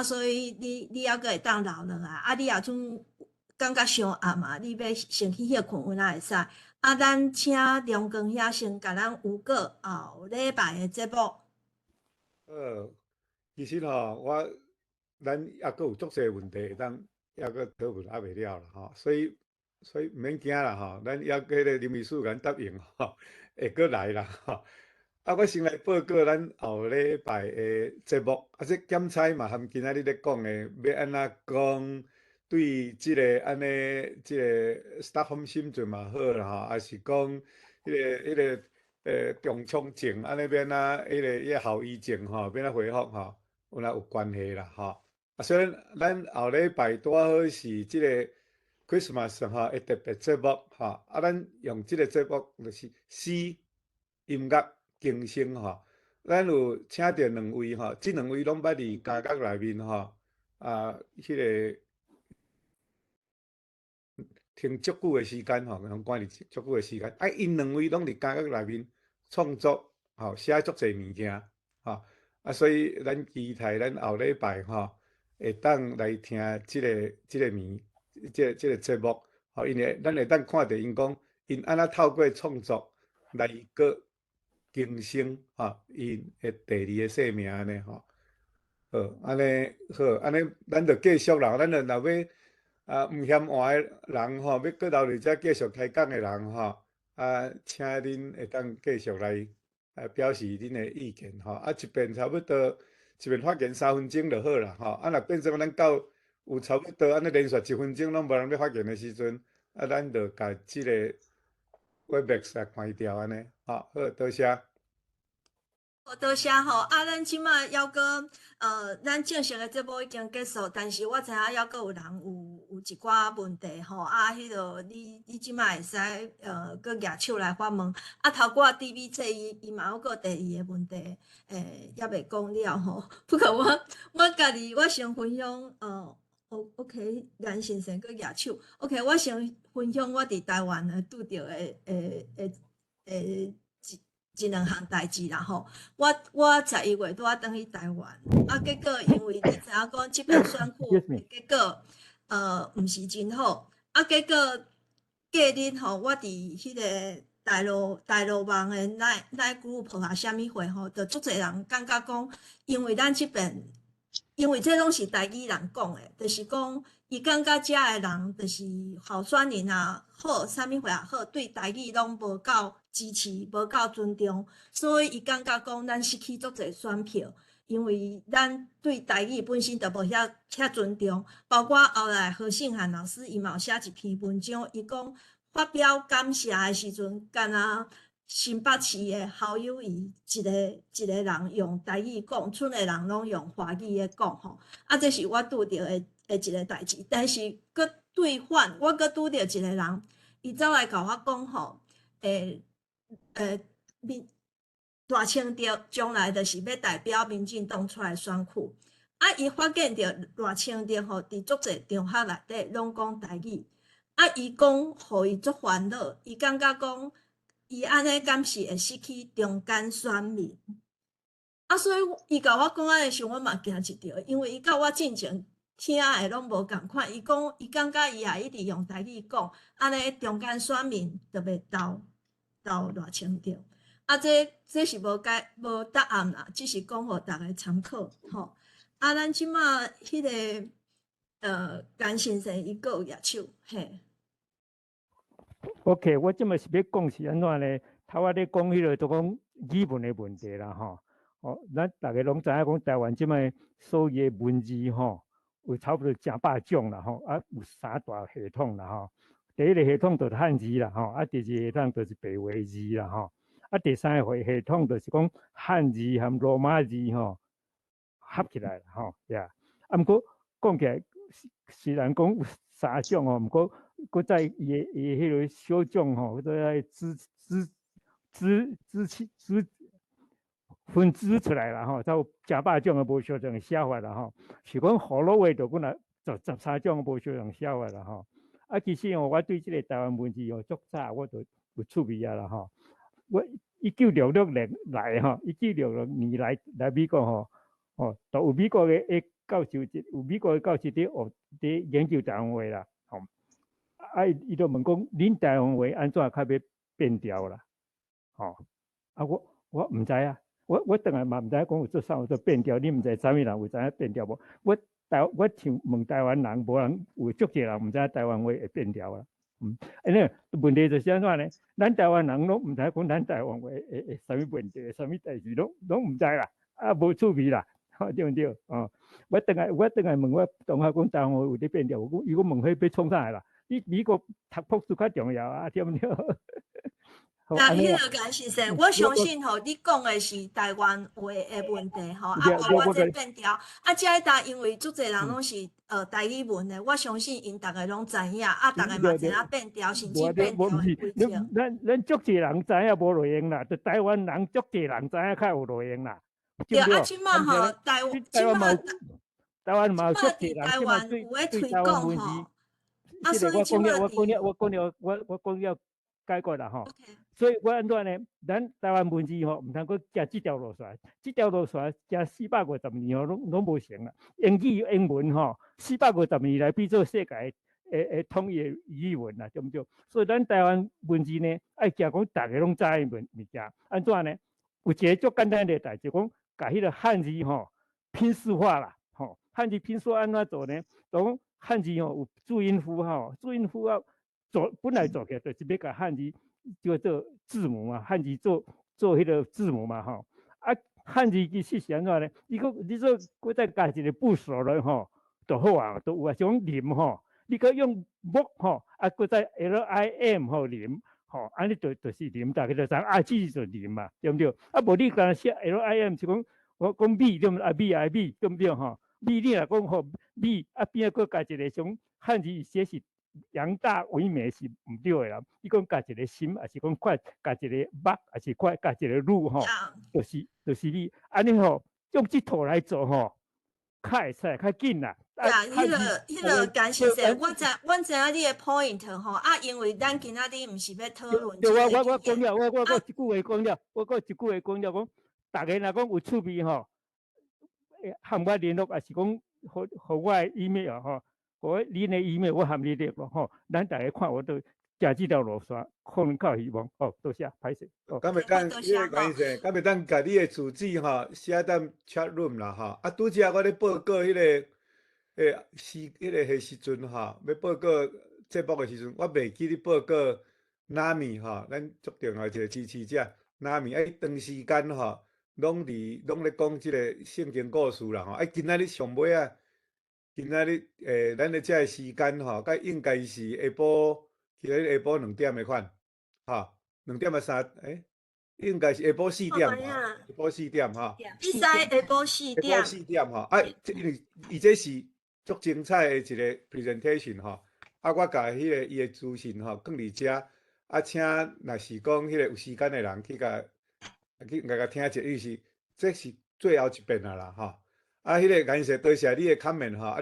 所以你还阁会当留落来你若种感觉伤暗嘛，你要先去歇困稳会使咱请梁光遐先甲咱有个后礼拜的节目。其实咱还阁有足侪问题，当还阁讨论还袂了啦所以毋免惊啦咱还迄个林秘书甲咱答应会阁来啦我先来报告咱后礼拜的节目这检采嘛，含今仔日咧讲的，要安怎讲对即个安尼即个 Stockholm 心情嘛好啦吼，还是讲迄个中枪症安尼免啊，迄个后遗症吼，免啊恢复吼，有关系啦吼。啊，虽然咱后礼拜拄好是即个 Christmas 吼的特别节目吼，啊，咱用即个节目就是诗、音乐、经声吼。咱有请到2位吼，即2位拢捌伫家乐内面吼，啊，迄个停足久的时间吼，用管理足久的时间。啊，因2位拢伫家乐内面创作吼，写足侪物件吼，啊，所以咱期待咱后礼拜吼会当来听即个节目吼，因为咱会当看到因讲因安怎透过创作来个更新吼，因的第2个生命安尼吼。好，安尼好，安尼咱就继续啦。咱就若要毋嫌换的人吼，要搁留伫遮继续开讲的人吼，啊，请恁会当继续来表示恁的意见吼。啊，一遍差不多一遍发言3分钟就好啦吼。啊，若变成咱到有差不多安尼连续1分钟拢无人要发言的时阵，啊，咱就甲即个 Webex 关掉安尼。好，好，多谢。好，多谢吼。啊，咱即马还阁咱正式的节目已经结束，但是我知影还阁有人有一寡问题吼。啊，迄个你即马会使阁举手来发问。啊，头拄仔 DB 伊嘛有个第2个问题，还未讲了吼。不过我家己我先分享OK， 颜先生阁举手。OK， 我先分享我伫台湾拄着的一2项代志啦吼，我11月拄仔转去台湾，啊，结果因为你知影讲即边选区结果毋是真好，啊，结果隔日吼，我伫迄个大陆网的那 group 啊，啥物会吼，就足侪人感觉讲，因为咱即边，因为这拢是台语人讲的，就是讲伊感觉遮的人就是候选人啊好，啥物会也好，对台语拢无够支持，无够尊重，所以伊感觉讲咱失去足侪选票，因为咱对台语本身就无遐尊重。包括后来何信涵老师伊嘛有写一篇文章，伊讲发表感谢的时阵，敢若新北市的侯友宜一个人用台语讲，剩的人拢用华语的讲吼。啊，这是我拄着的一个代志，但是佫对反，我佫拄着一个人，伊走来甲我讲吼，大清德将来就是要代表民进党出来选区，啊，伊发现着大清德吼，伫足侪场合内底拢讲台语，啊，伊讲互伊足烦恼，伊感觉讲伊安尼敢是会失去中间选民，啊，所以伊甲我讲安尼时，我嘛惊一跳，因为伊甲我进前听的拢无共款，伊讲伊感觉伊也一直用台语讲，安尼中间选民就袂投大清德。啊，这是无答案啦，只是讲互大家参考吼。啊，咱即马迄个甘先生伊个有举手，嘿。OK， 我即马是要讲是安怎呢？头仔咧讲迄个就讲语文的问题啦吼。哦，咱大家拢知影讲台湾即马所有的文字吼，有差不多成百种啦吼，啊有3大系统啦吼。第1个系统就是汉字啦吼，啊第2个系统就是白话字啦吼。啊，第3个系统就是讲汉字和罗马字吼合起来啦吼，呀。啊，毋过讲起来，虽然讲有3种吼，毋过佫在伊迄个小种吼，都要分支出来啦吼，有成百种无相同写法啦吼。是讲葫芦话就阮也13种无相同写法啦吼。啊，其实吼，我对即个台湾文字吼足早我就有趣味啊啦吼。我1966年来吼，1966年来美国吼，都有美国的教授，有美国的教授伫研究台湾话啦，吼。啊，伊就问讲，恁台湾话安怎较要变调啦？吼，啊，我毋知啊，我当然嘛毋知讲有做啥有做变调，你毋知啥物人有知影变调无？我像问台湾人，无人有足侪人毋知台湾话会变调啦。那问题就是安怎呢？咱台湾人拢毋知讲咱台湾话会啥物问题，啥物代志拢毋知啦，啊无趣味啦。吼对毋对？哦，我等下问我同学讲台湾有咧变调，我讲伊讲问迄要创啥啦？你美国读博士较重要啊，对毋对？好，那安尼啊，迄个感是说，我相信吼，你讲的是台湾话的问题吼，啊，包括这变调，啊，遮一搭因为足侪人拢是台语文的，我相信因逐个拢知影，啊，逐个嘛知影变调，甚至变调的规则。咱足侪人知影无路用啦，就台湾人足侪人知影较有路用啦。对，啊，即满吼，台湾嘛足侪人，台湾有咧推广吼，啊，所以即满我讲了解决啦吼。所以我安怎呢？咱台湾文字吼，毋通阁食即条路线，即条路线食450年吼，拢无成啦。英文吼，450年来变做世界诶统一语文啦，对毋对？所以咱台湾文字呢，爱惊讲大家拢知诶物件，安怎呢？有一个足简单诶代志，讲甲迄个汉字吼拼字化啦，吼汉字拼字安怎做呢？讲汉字吼有注音符号，注音符号本来做起来就是要甲汉字叫做字母嘛，汉字做迄个字母嘛，吼啊汉字其实是安怎呢？你搁再加一个部首了吼，就好啊，都有啊，像林吼，你搁用木吼，啊搁再 LIM 吼林。吼，安尼就是林，大家就知啊，字就林嘛，对毋对？啊，无你干写 LIM 是讲我讲米对毋？啊米，对毋对？吼，米你若讲吼米，啊边个加一个像汉字写是阳大为美是毋对的啦。你讲加一个心，还是讲快加一个目，还是快加一个路吼，就是你安尼吼，用这套来做吼，较会使较紧啦。迄个感谢说，阮知影你的 point 吼，啊，因为咱今仔日毋是要讨论。对，我讲了，我一句话讲了，讲，大家若讲有趣味吼，和我联络，也是讲，互我的 email 吼，互恁的 email 我含你联络吼，咱大家看我都行这条路线，可能较希望。哦，多谢，歹势。敢会当，迄个关系，敢会当甲你的主旨吼写踮 chat room 啦吼，啊，拄则我咧报告迄个。迄时阵吼，要报告节目的时阵，我袂记咧报告NAMI吼，咱足重要一个支持者NAMI，长时间吼，拢咧讲即个圣经故事啦吼，今仔日上尾啊，今仔日咱的遮个时间吼，甲应该是下晡，今仔日下晡2点的款，吼，2点啊3，应该是下晡4点，下晡4点吼，比赛下晡4点，下晡4点吼，因为伊这是。足精彩的一个 presentation 吼，啊，我甲伊的资讯吼放伫遮，啊，请若是讲迄个有时间的人去甲听一下，意思这是最后一遍啦吼。啊，迄个感谢多谢你的 comment 吼，啊，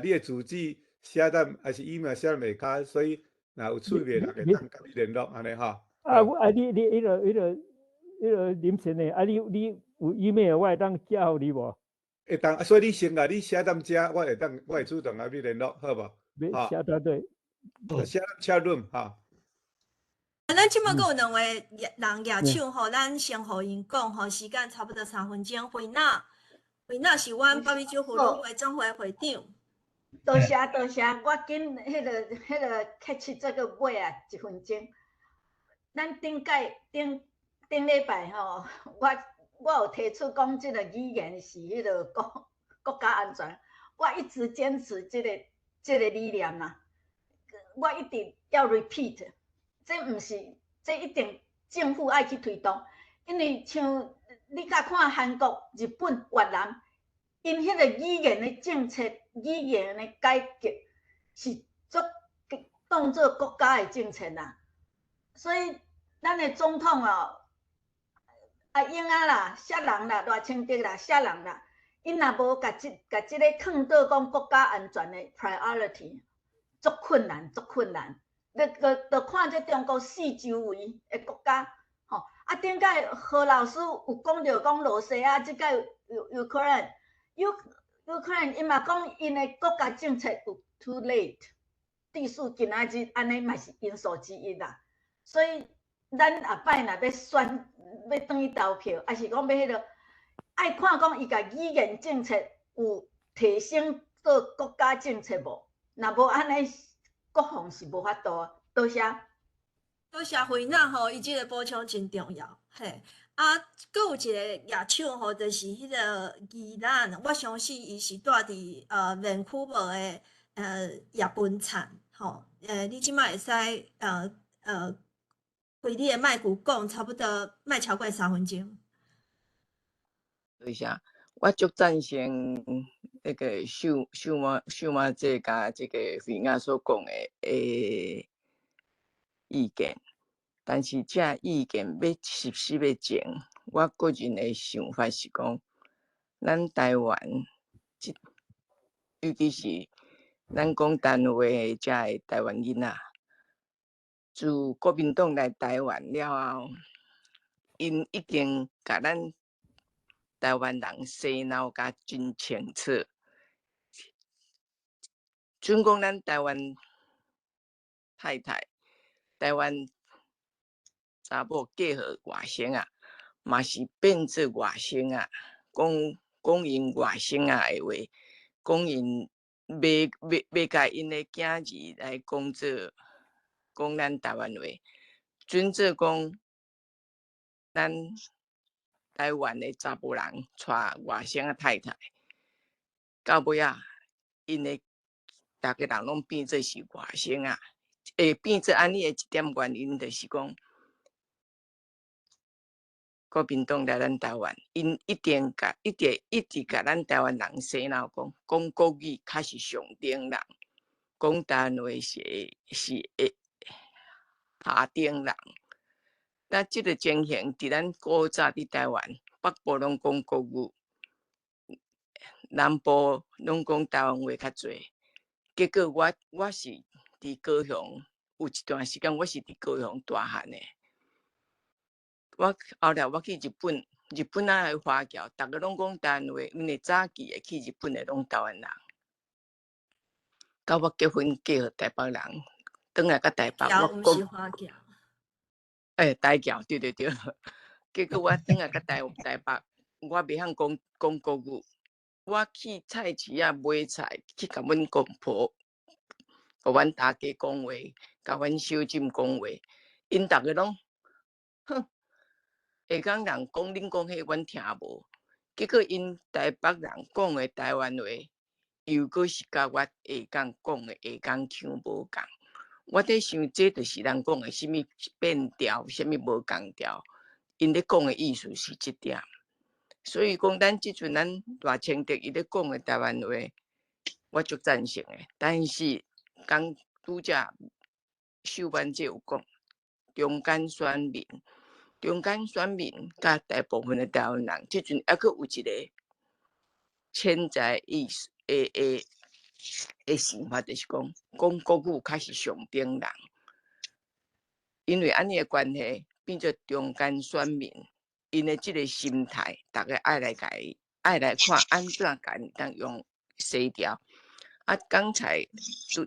你的主旨写踮还是 email 写下骹，所以若有趣味，大家当甲你联络安尼吼。你迄个林晨的，你有 email 我会当寄互你无？会当，所以你先甲你写踮遮，我会主动甲你联络，好无？写踮对，写踮room 哈。咱即摆阁有2位人举手吼，咱先互因讲吼，时间差不多3分钟。惠娜是阮八米酒福农会总会会长。多谢，我紧迄个catch 这个尾啊1分钟。咱顶礼拜吼，我有提出讲，这个语言是迄个国家安全，我一直坚持这个理念啦。我一直要 repeat， 这一定政府爱去推动，因为像你甲看韩国、日本、越南，因迄个语言的政策、语言的改革是当做国家的政策啦，所以咱的总统哦。英啊啦、雪人啦、赖清德啦、雪人啦，因若无甲即个放到讲国家安全的 priority， 足困难。就看这中国四周围的国家，吼啊，顶届何老师有讲到讲罗西亚即届Ukraine，因嘛讲因的国家政策有 too late， 地数今仔日安尼嘛是因素之一啦，所以。咱下摆若要选，要转去投票，还是讲要迄个爱看讲伊甲语言政策有提升到国家政策无？若无安尼，国防是无法度啊。多谢。多谢惠娜吼，伊即个补充真重要，嘿。啊，佫有一个乐手吼，就是迄个宜兰，我相信伊是住伫Vancouver 的叶文灿吼，你即摆会使开你的麦克讲，差不多莫超过3分钟。对下，我足赞成那个秀妈姐甲这个菲亚所讲的意见，但是这意见要实施的前，我个人的想法是讲，咱台湾尤其是咱讲单位遮的台湾囡仔，自国民党来台湾了后，因已经甲咱台湾人洗脑甲真清楚。准讲咱台湾太太、台湾查某嫁予外省啊，嘛是变做外省啊，讲因外省啊的话，讲因要甲因的囝儿来讲做讲咱台湾话，准做讲咱台湾的查甫人娶外省的太太，到尾啊，因的大家人拢变做是外省啊，会变做安尼的一点原因，就是讲国民党来咱台湾，因一直甲咱台湾人洗脑讲国语较是上等人，讲台湾话是下等人。那这个情形伫咱古早伫台湾，北部拢讲国语，南部拢讲台湾话较侪。结果我是伫高雄，有一段时间我是伫高雄大汉的。我后来我去日本，日本仔的华侨，逐个拢讲台湾话，因为早期的去日本的拢台湾人。到我结婚嫁予台北人，转来到台北，我讲华侨。台侨对。结果我转来到台北，我袂晓讲国语。我去菜市啊买菜，去甲阮公婆，甲阮大家讲话，甲阮小婶讲话，因逐个拢，哼，下港人讲恁讲迄阮听无。结果因台北人讲的台湾话，又阁是甲我下港讲的下港腔无共。我在想，这就是咱讲的什么变调，什么无共调，因咧讲的意思是这点。所以讲，咱即阵咱大清德伊咧讲的台湾话，我足赞成的。但是刚拄则秀班姐有讲，中间选民甲大部分的台湾人，即阵还佫有一个潜在意思的想法，就是讲国语较是上等人，因为安尼的关系，变做中间选民。因的这个心态，大家爱来看安怎敢当用洗掉。啊，刚才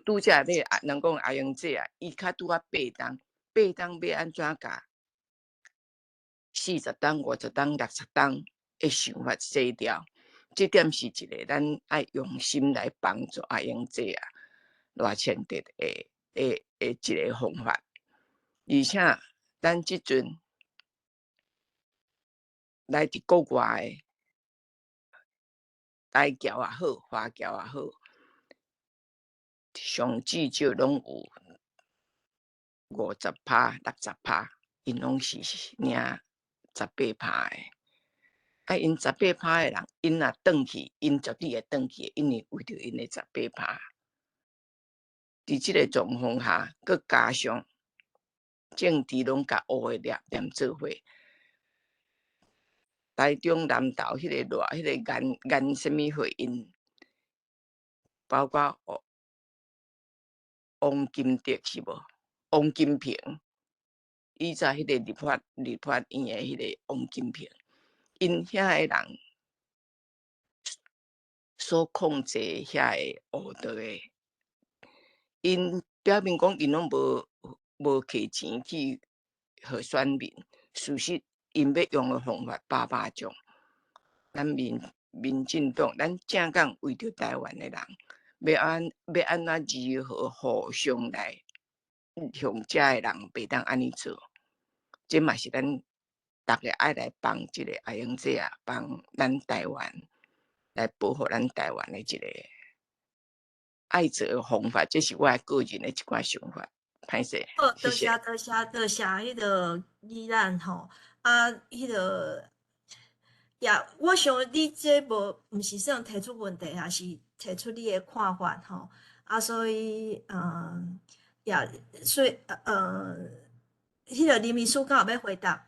拄则咧，人讲阿英姐啊，伊较拄啊8档要安怎甲40档、50档、60档的想法洗掉。这点是一个咱爱用心来帮助阿英姐啊，赖清德的一个方法。而且咱即阵。来伫国外的台侨也好，华侨也好，上至少拢有50%、60%，因拢是领18%的。啊，因18%的人，因若转去，因绝对会转去，因为为着因的18%。伫即个状况下，佮加上政治拢甲乌的念做伙。台中南投迄个迄个颜什么会因，包括王金德是无？王金平，以前迄个立法院的迄个王金平，因遐个人所控制遐个乌道的，因表面讲因拢无摕钱去互选民，事实。因要用的方法百种，咱民进党，咱正港为着台湾的人，要安怎如何互相来向遮的人袂当安尼做，这嘛是咱大家爱来帮即个阿英姐啊，帮咱台湾来保护咱台湾的一个爱做的方法，这是我个人的一寡想法。歹势，好，谢谢。多谢迄个依然吼，啊，迄个呀，我想你这毋是算提出问题，还是提出你的看法吼，啊，所以呀，所以迄个林秘书敢有要回答？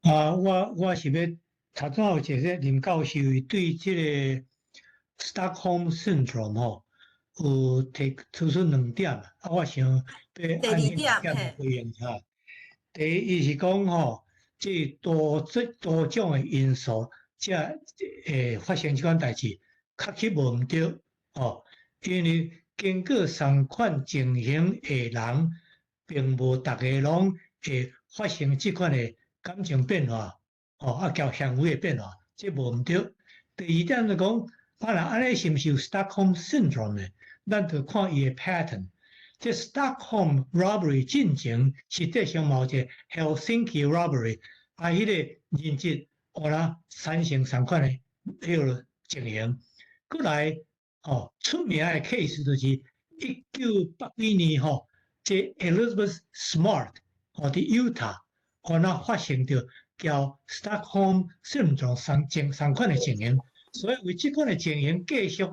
我是要头先有一个林教授伊对即个 Stockholm Syndrome 吼有提出2点啊，我想要第二按迄2点，点来嘿，回应下。第一，伊是讲吼，即多种的因素，才会发生即款代志，确实无毋对吼，因为经过同款情形的人，并无逐个拢会发生即款的感情变化，甲行为的变化，这无毋对。第二点就讲，安尼是毋是有 Stockholm Syndrome 呢？咱着看伊的 pattern。这 Stockholm robbery 进前实际上有一个 Helsinki robbery，迄个人质啦产生同款的迄个情形。过来出名的 case 就是1982年这 Elizabeth Smart 伫 Utah 那发生着叫 Stockholm Syndrome 同款的情形，所以为即款的情形继续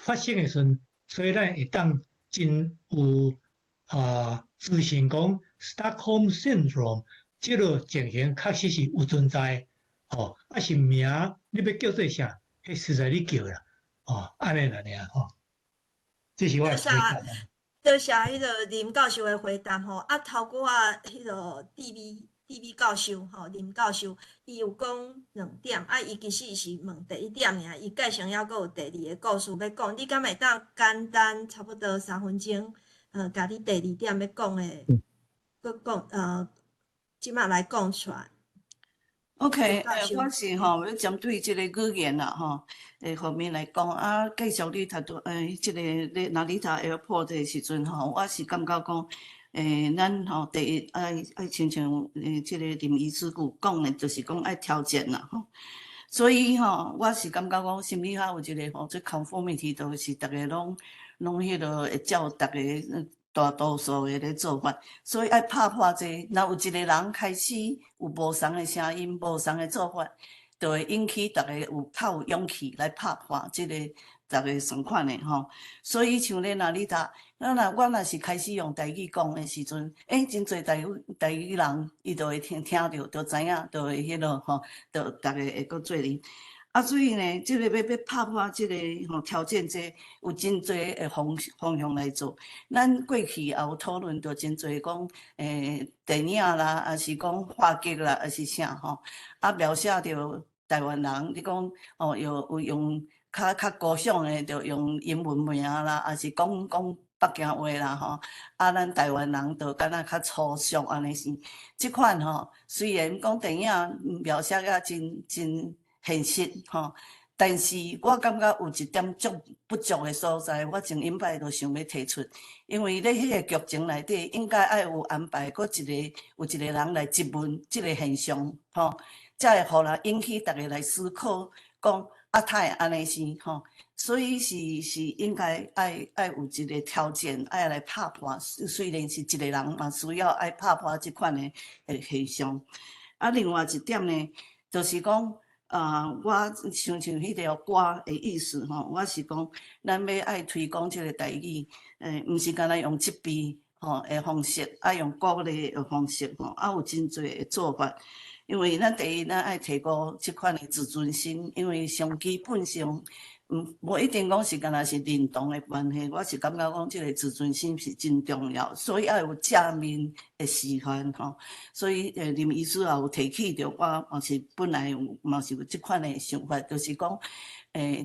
发生的时阵，所以咱会当真有自信讲 Stockholm Syndrome 即个情形确实是有存在，是名你要叫做啥，迄实在你叫啦，安尼啦尔这是我的回答。多谢迄个林教授的回答吼，头拄仔迄个 DV 教授林教授伊有讲2点，伊其实是问第1点尔，伊介绍还佫有第2个故事要讲，你敢会当简单差不多3分钟，甲你第2点要讲的，佫讲即马来讲出来。OK， 我是要针对即个语言啦方面来讲继续你读即个若你读 airport 的时阵我是感觉讲咱第一爱亲像即个林医师有讲的，就是讲爱挑战啦所以我是感觉讲心理学有一个这 conformity 就是逐个拢迄落会照逐个大多数的咧做法，所以爱拍破这。若有一个人开始有无同的声音、无同的做法，就会引起大家有较有勇气来拍破这个逐个相款的所以像咧，若你答，我若是开始用台语讲的时阵，真侪台语人伊就会听着，就知影，就会迄落就逐个会搁做哩。所以呢，即个要拍破即个挑战，这有真侪的方向来做。咱过去也有讨论到真侪讲，电影啦，还是讲话剧啦，还是啥描写着台湾人，你讲有用较高尚的，就用英文名啦，还是讲北京话啦咱台湾人就敢若较粗俗安尼是。即款虽然讲电影描写啊真现实但是我感觉有一点足不足的所在，我前因摆就想要提出，因为咧迄个剧情内底应该爱有安排有一个人来质问即个现象才会互人引起大家来思考，讲太安尼是所以是应该爱有一个条件爱来拍破，虽然是一个人嘛需要爱拍破即款的现象。另外一点呢，就是讲。我像迄条歌的意思我是讲，咱要爱推广即个台语，毋是干那用责备的方式，爱用鼓励的方式有真侪的做法。因为咱第一，咱爱提高即款的自尊心，因为上基本上，无一定讲是干那是认同的关系，我是感觉讲即个自尊心是真重要，所以爱有正面的示范所以林医师也有提起着，我嘛是本来嘛是有即款的想法，就是讲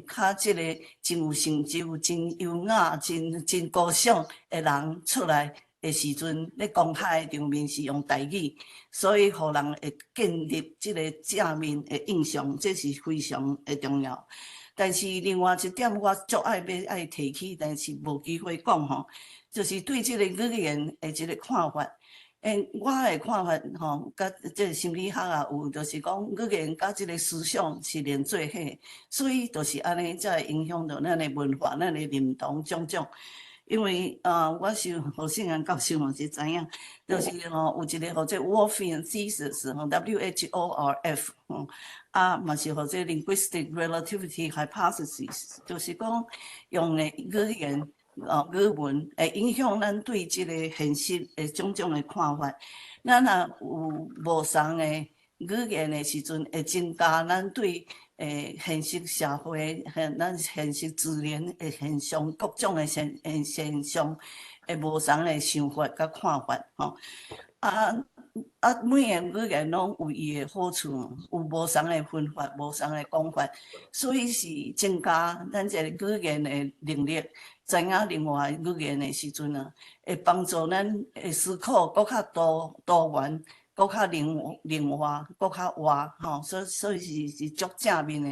较即个真有成就、真优雅、真高尚的人出来的时阵，咧公开场面是用台语，所以互人会建立即个正面的印象，这是非常的重要。但是另外一点，我足爱提起，但是无机会讲就是对即个语言的即个看法。我的看法吼，甲即个心理学也有，就是讲语言甲即个思想是连做伙，所以就是安尼才会影响到咱的文化、咱的认同种种。因为我是何信安教授嘛是知影，就是有一个或者 Wolffian thesis 吼 WHORF 嘛是或者 linguistic relativity hypothesis， 就是讲用的语言语文会影响咱对即个现实的种种的看法。咱若有无同的语言的时阵，会增加咱对现实社会、咱现实自然的现象、各种的现象的无同的想法甲看法吼。每个语言拢有伊的好处，有无同的分法、无同的讲法，所以是增加咱这个语言的能力。知影另外语言的时阵会帮助咱的思考搁较多元。搁较另外，搁较活吼，所以是足正面的。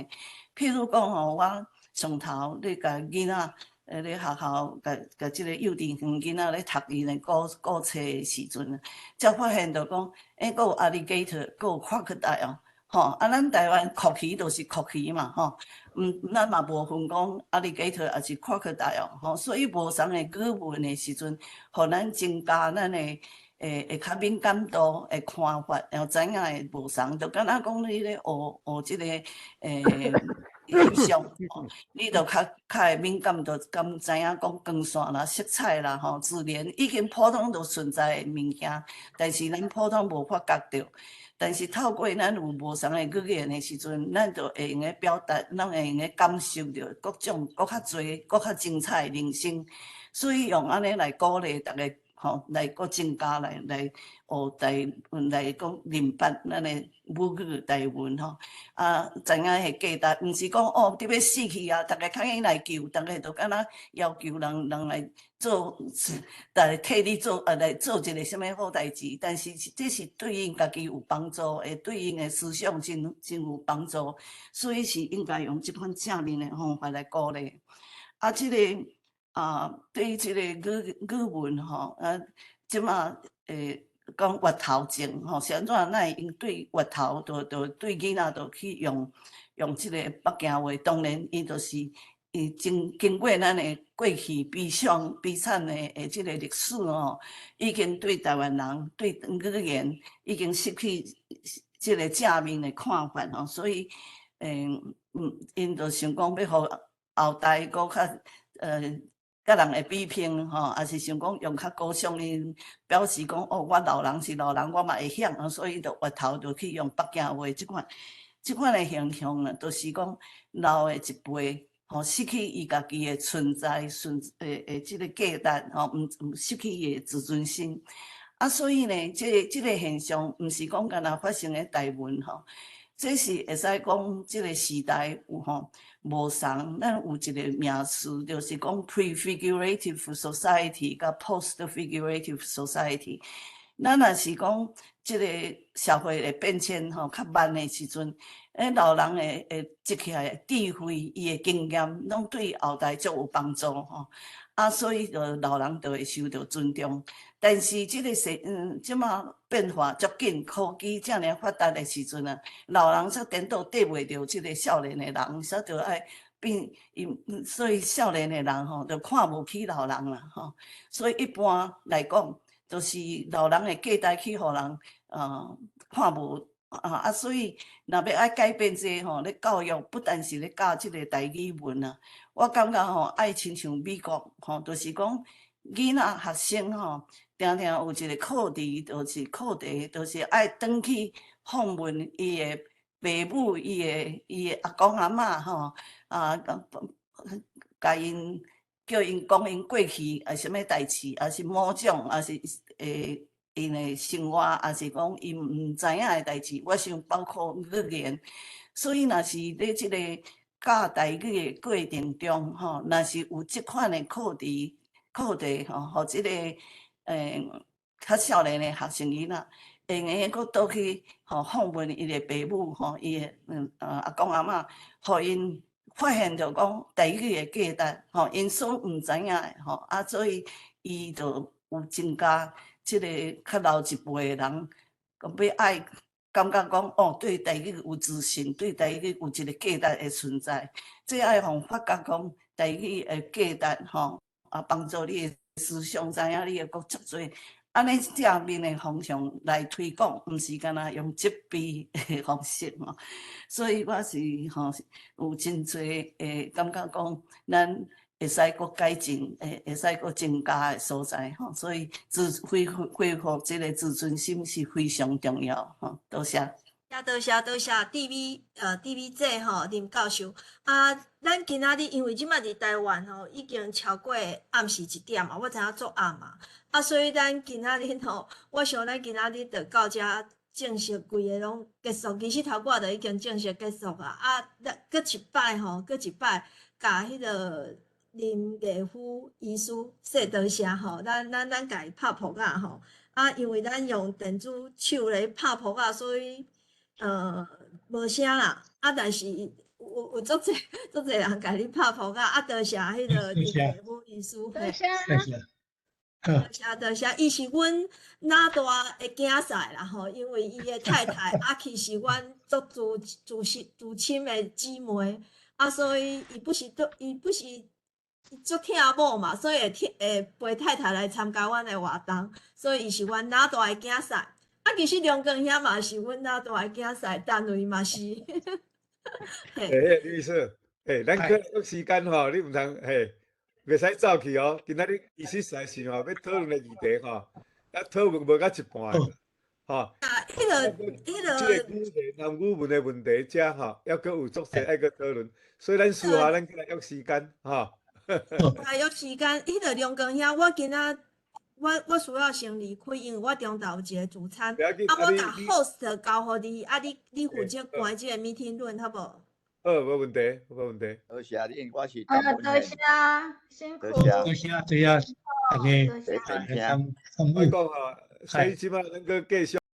譬如讲吼，我上头咧甲囡仔咧学校甲即个幼稚园囡仔咧读伊的古册的时阵，才发现到讲，搁有 alligator， 搁有 crocodile， 吼，咱台湾蛞蝓就是蛞蝓嘛，吼，咱嘛无分讲 alligator 还是 crocodile， 吼，所以无同的语文的时阵，互咱增加咱的。会较敏感度的看法，然后知影会无同，就敢若讲你咧学即个翕相，你就较会敏感度，敢知影讲光线啦、色彩啦、吼自然已经普通都存在的物件，但是咱普通无发觉到。但是透过咱有无同的语言的时阵，咱就会用个表达，咱会用个感受到各种搁较侪、搁较精彩的人生，所以用安尼来鼓励大家。吼，来搁增加来学台文来讲认识咱的母语台文吼，知影迄价值，毋是讲哦，你要死去啊，逐个较紧来救，逐个就敢若要求人来做，来替你做来做一个什物好代志，但是这是对因家己有帮助，会对因的思想真有帮助，所以是应该用即款正面的方法来鼓励。即个。对于即个语文吼，即马讲月头症吼，是安怎？咱会用对月头，就对囡仔就去用即个北京话，当然伊就是经过咱的过去悲惨的即个历史吼，已经对台湾人对语言已经失去即个正面的看法吼，所以因就想讲要互后代搁较甲人会比拼吼，也是想讲用较高尚因表示讲哦，我老人是老人，我嘛会晓，所以就月头就去用北京话即款的形象呢，就是讲老的一辈吼失去伊家己的存在即个价值吼，失去伊的自尊心。所以呢，即个现象毋是讲干那发生喺台湾吼。这是会使讲，即个时代有吼无同，咱有一个名词，就是讲 prefigurative society 甲 post-figurative society。咱若是讲即个社会的变迁吼较慢的时阵，老人会积起来智慧，伊的经验，拢对后代足有帮助吼。所以就老人就会受到尊重。但是即个即马变化足紧，科技遮尔发达的时阵老人煞颠倒缀袂着即个少年的人，煞着爱变，所以少年的人吼，就看无起老人啦吼。所以一般来讲，就是老人的价值去互人看无所以若要爱改变这吼，咧教育不但是咧教即个台语文我感觉吼爱亲像美国吼，就是讲囡仔学生吼。定有一个课题，就是爱转去访问伊的父母、伊的阿公阿嬷吼，甲因叫因讲因过去什么代志，还是某种，还是因的生活，还是讲因毋知影的代志。我想包括语言，所以若是咧即个教台语的过程中吼，若是有即款的课题吼，互即个。较少年的学生囡仔，会用个倒去访问伊的父母吼，伊的阿公阿嬷，互因发现着讲台语的价值吼，因所毋知影的吼，所以伊就有增加即个较老一辈的人，讲要爱感觉讲哦，对台语有自信，对台语有一个价值的存在，这爱互发觉讲台语的价值吼，啊帮助你的思想知影你会阁足多。安尼正面的方向来推广，毋是干那用责备的方式吼。所以我是吼有真侪诶感觉讲，咱会使阁改进，会使阁增加的所在吼。所以恢复这个自尊心是非常重要吼。多谢。多谢 DV 吼林教授啊，咱今仔日因为即摆伫台湾吼已经超过暗时1点啊，我知影足暗嘛，啊所以咱今仔日吼，我想咱今仔日就到遮正式规个拢结束，其实头寡就已经正式结束啊，啊，搁一摆吼，搁一摆甲迄个林艺夫医师说多谢吼，咱甲伊拍扑啊吼，啊因为咱用电子手咧拍扑啊，所以。无声啦，啊，但是有足侪人甲你拍扑啊，多谢迄个林艺夫医师，多谢。多谢，伊是阮哪大的囝婿啦吼，因为伊的太太阿琪是阮足自亲的姊妹，啊，所以伊不是足疼某嘛，所以会陪太太来参加阮的活动，所以伊是阮哪大的囝婿。啊，其实梁光兄嘛是阮哪大个囝婿，单位嘛是。律师，咱可有时间吼，你毋通袂使走去哦。今仔日医师实在是吼，要讨论的议题吼，啊讨论无到一半的，吼。啊，迄个男语文的问题，遮吼，还佫有足侪爱佫讨论，所以咱私下咱过来约时间，吼。约时间，迄个梁光兄，我今仔。我需要先离开，因为我中昼有一个聚餐，啊，我甲 host 交互你，啊，你负责关即个 meeting room，好无？好，无问题，无问题。多谢你，我是多谢，辛苦。多谢，大家，大家，我讲吼，所以即摆咱佫继续。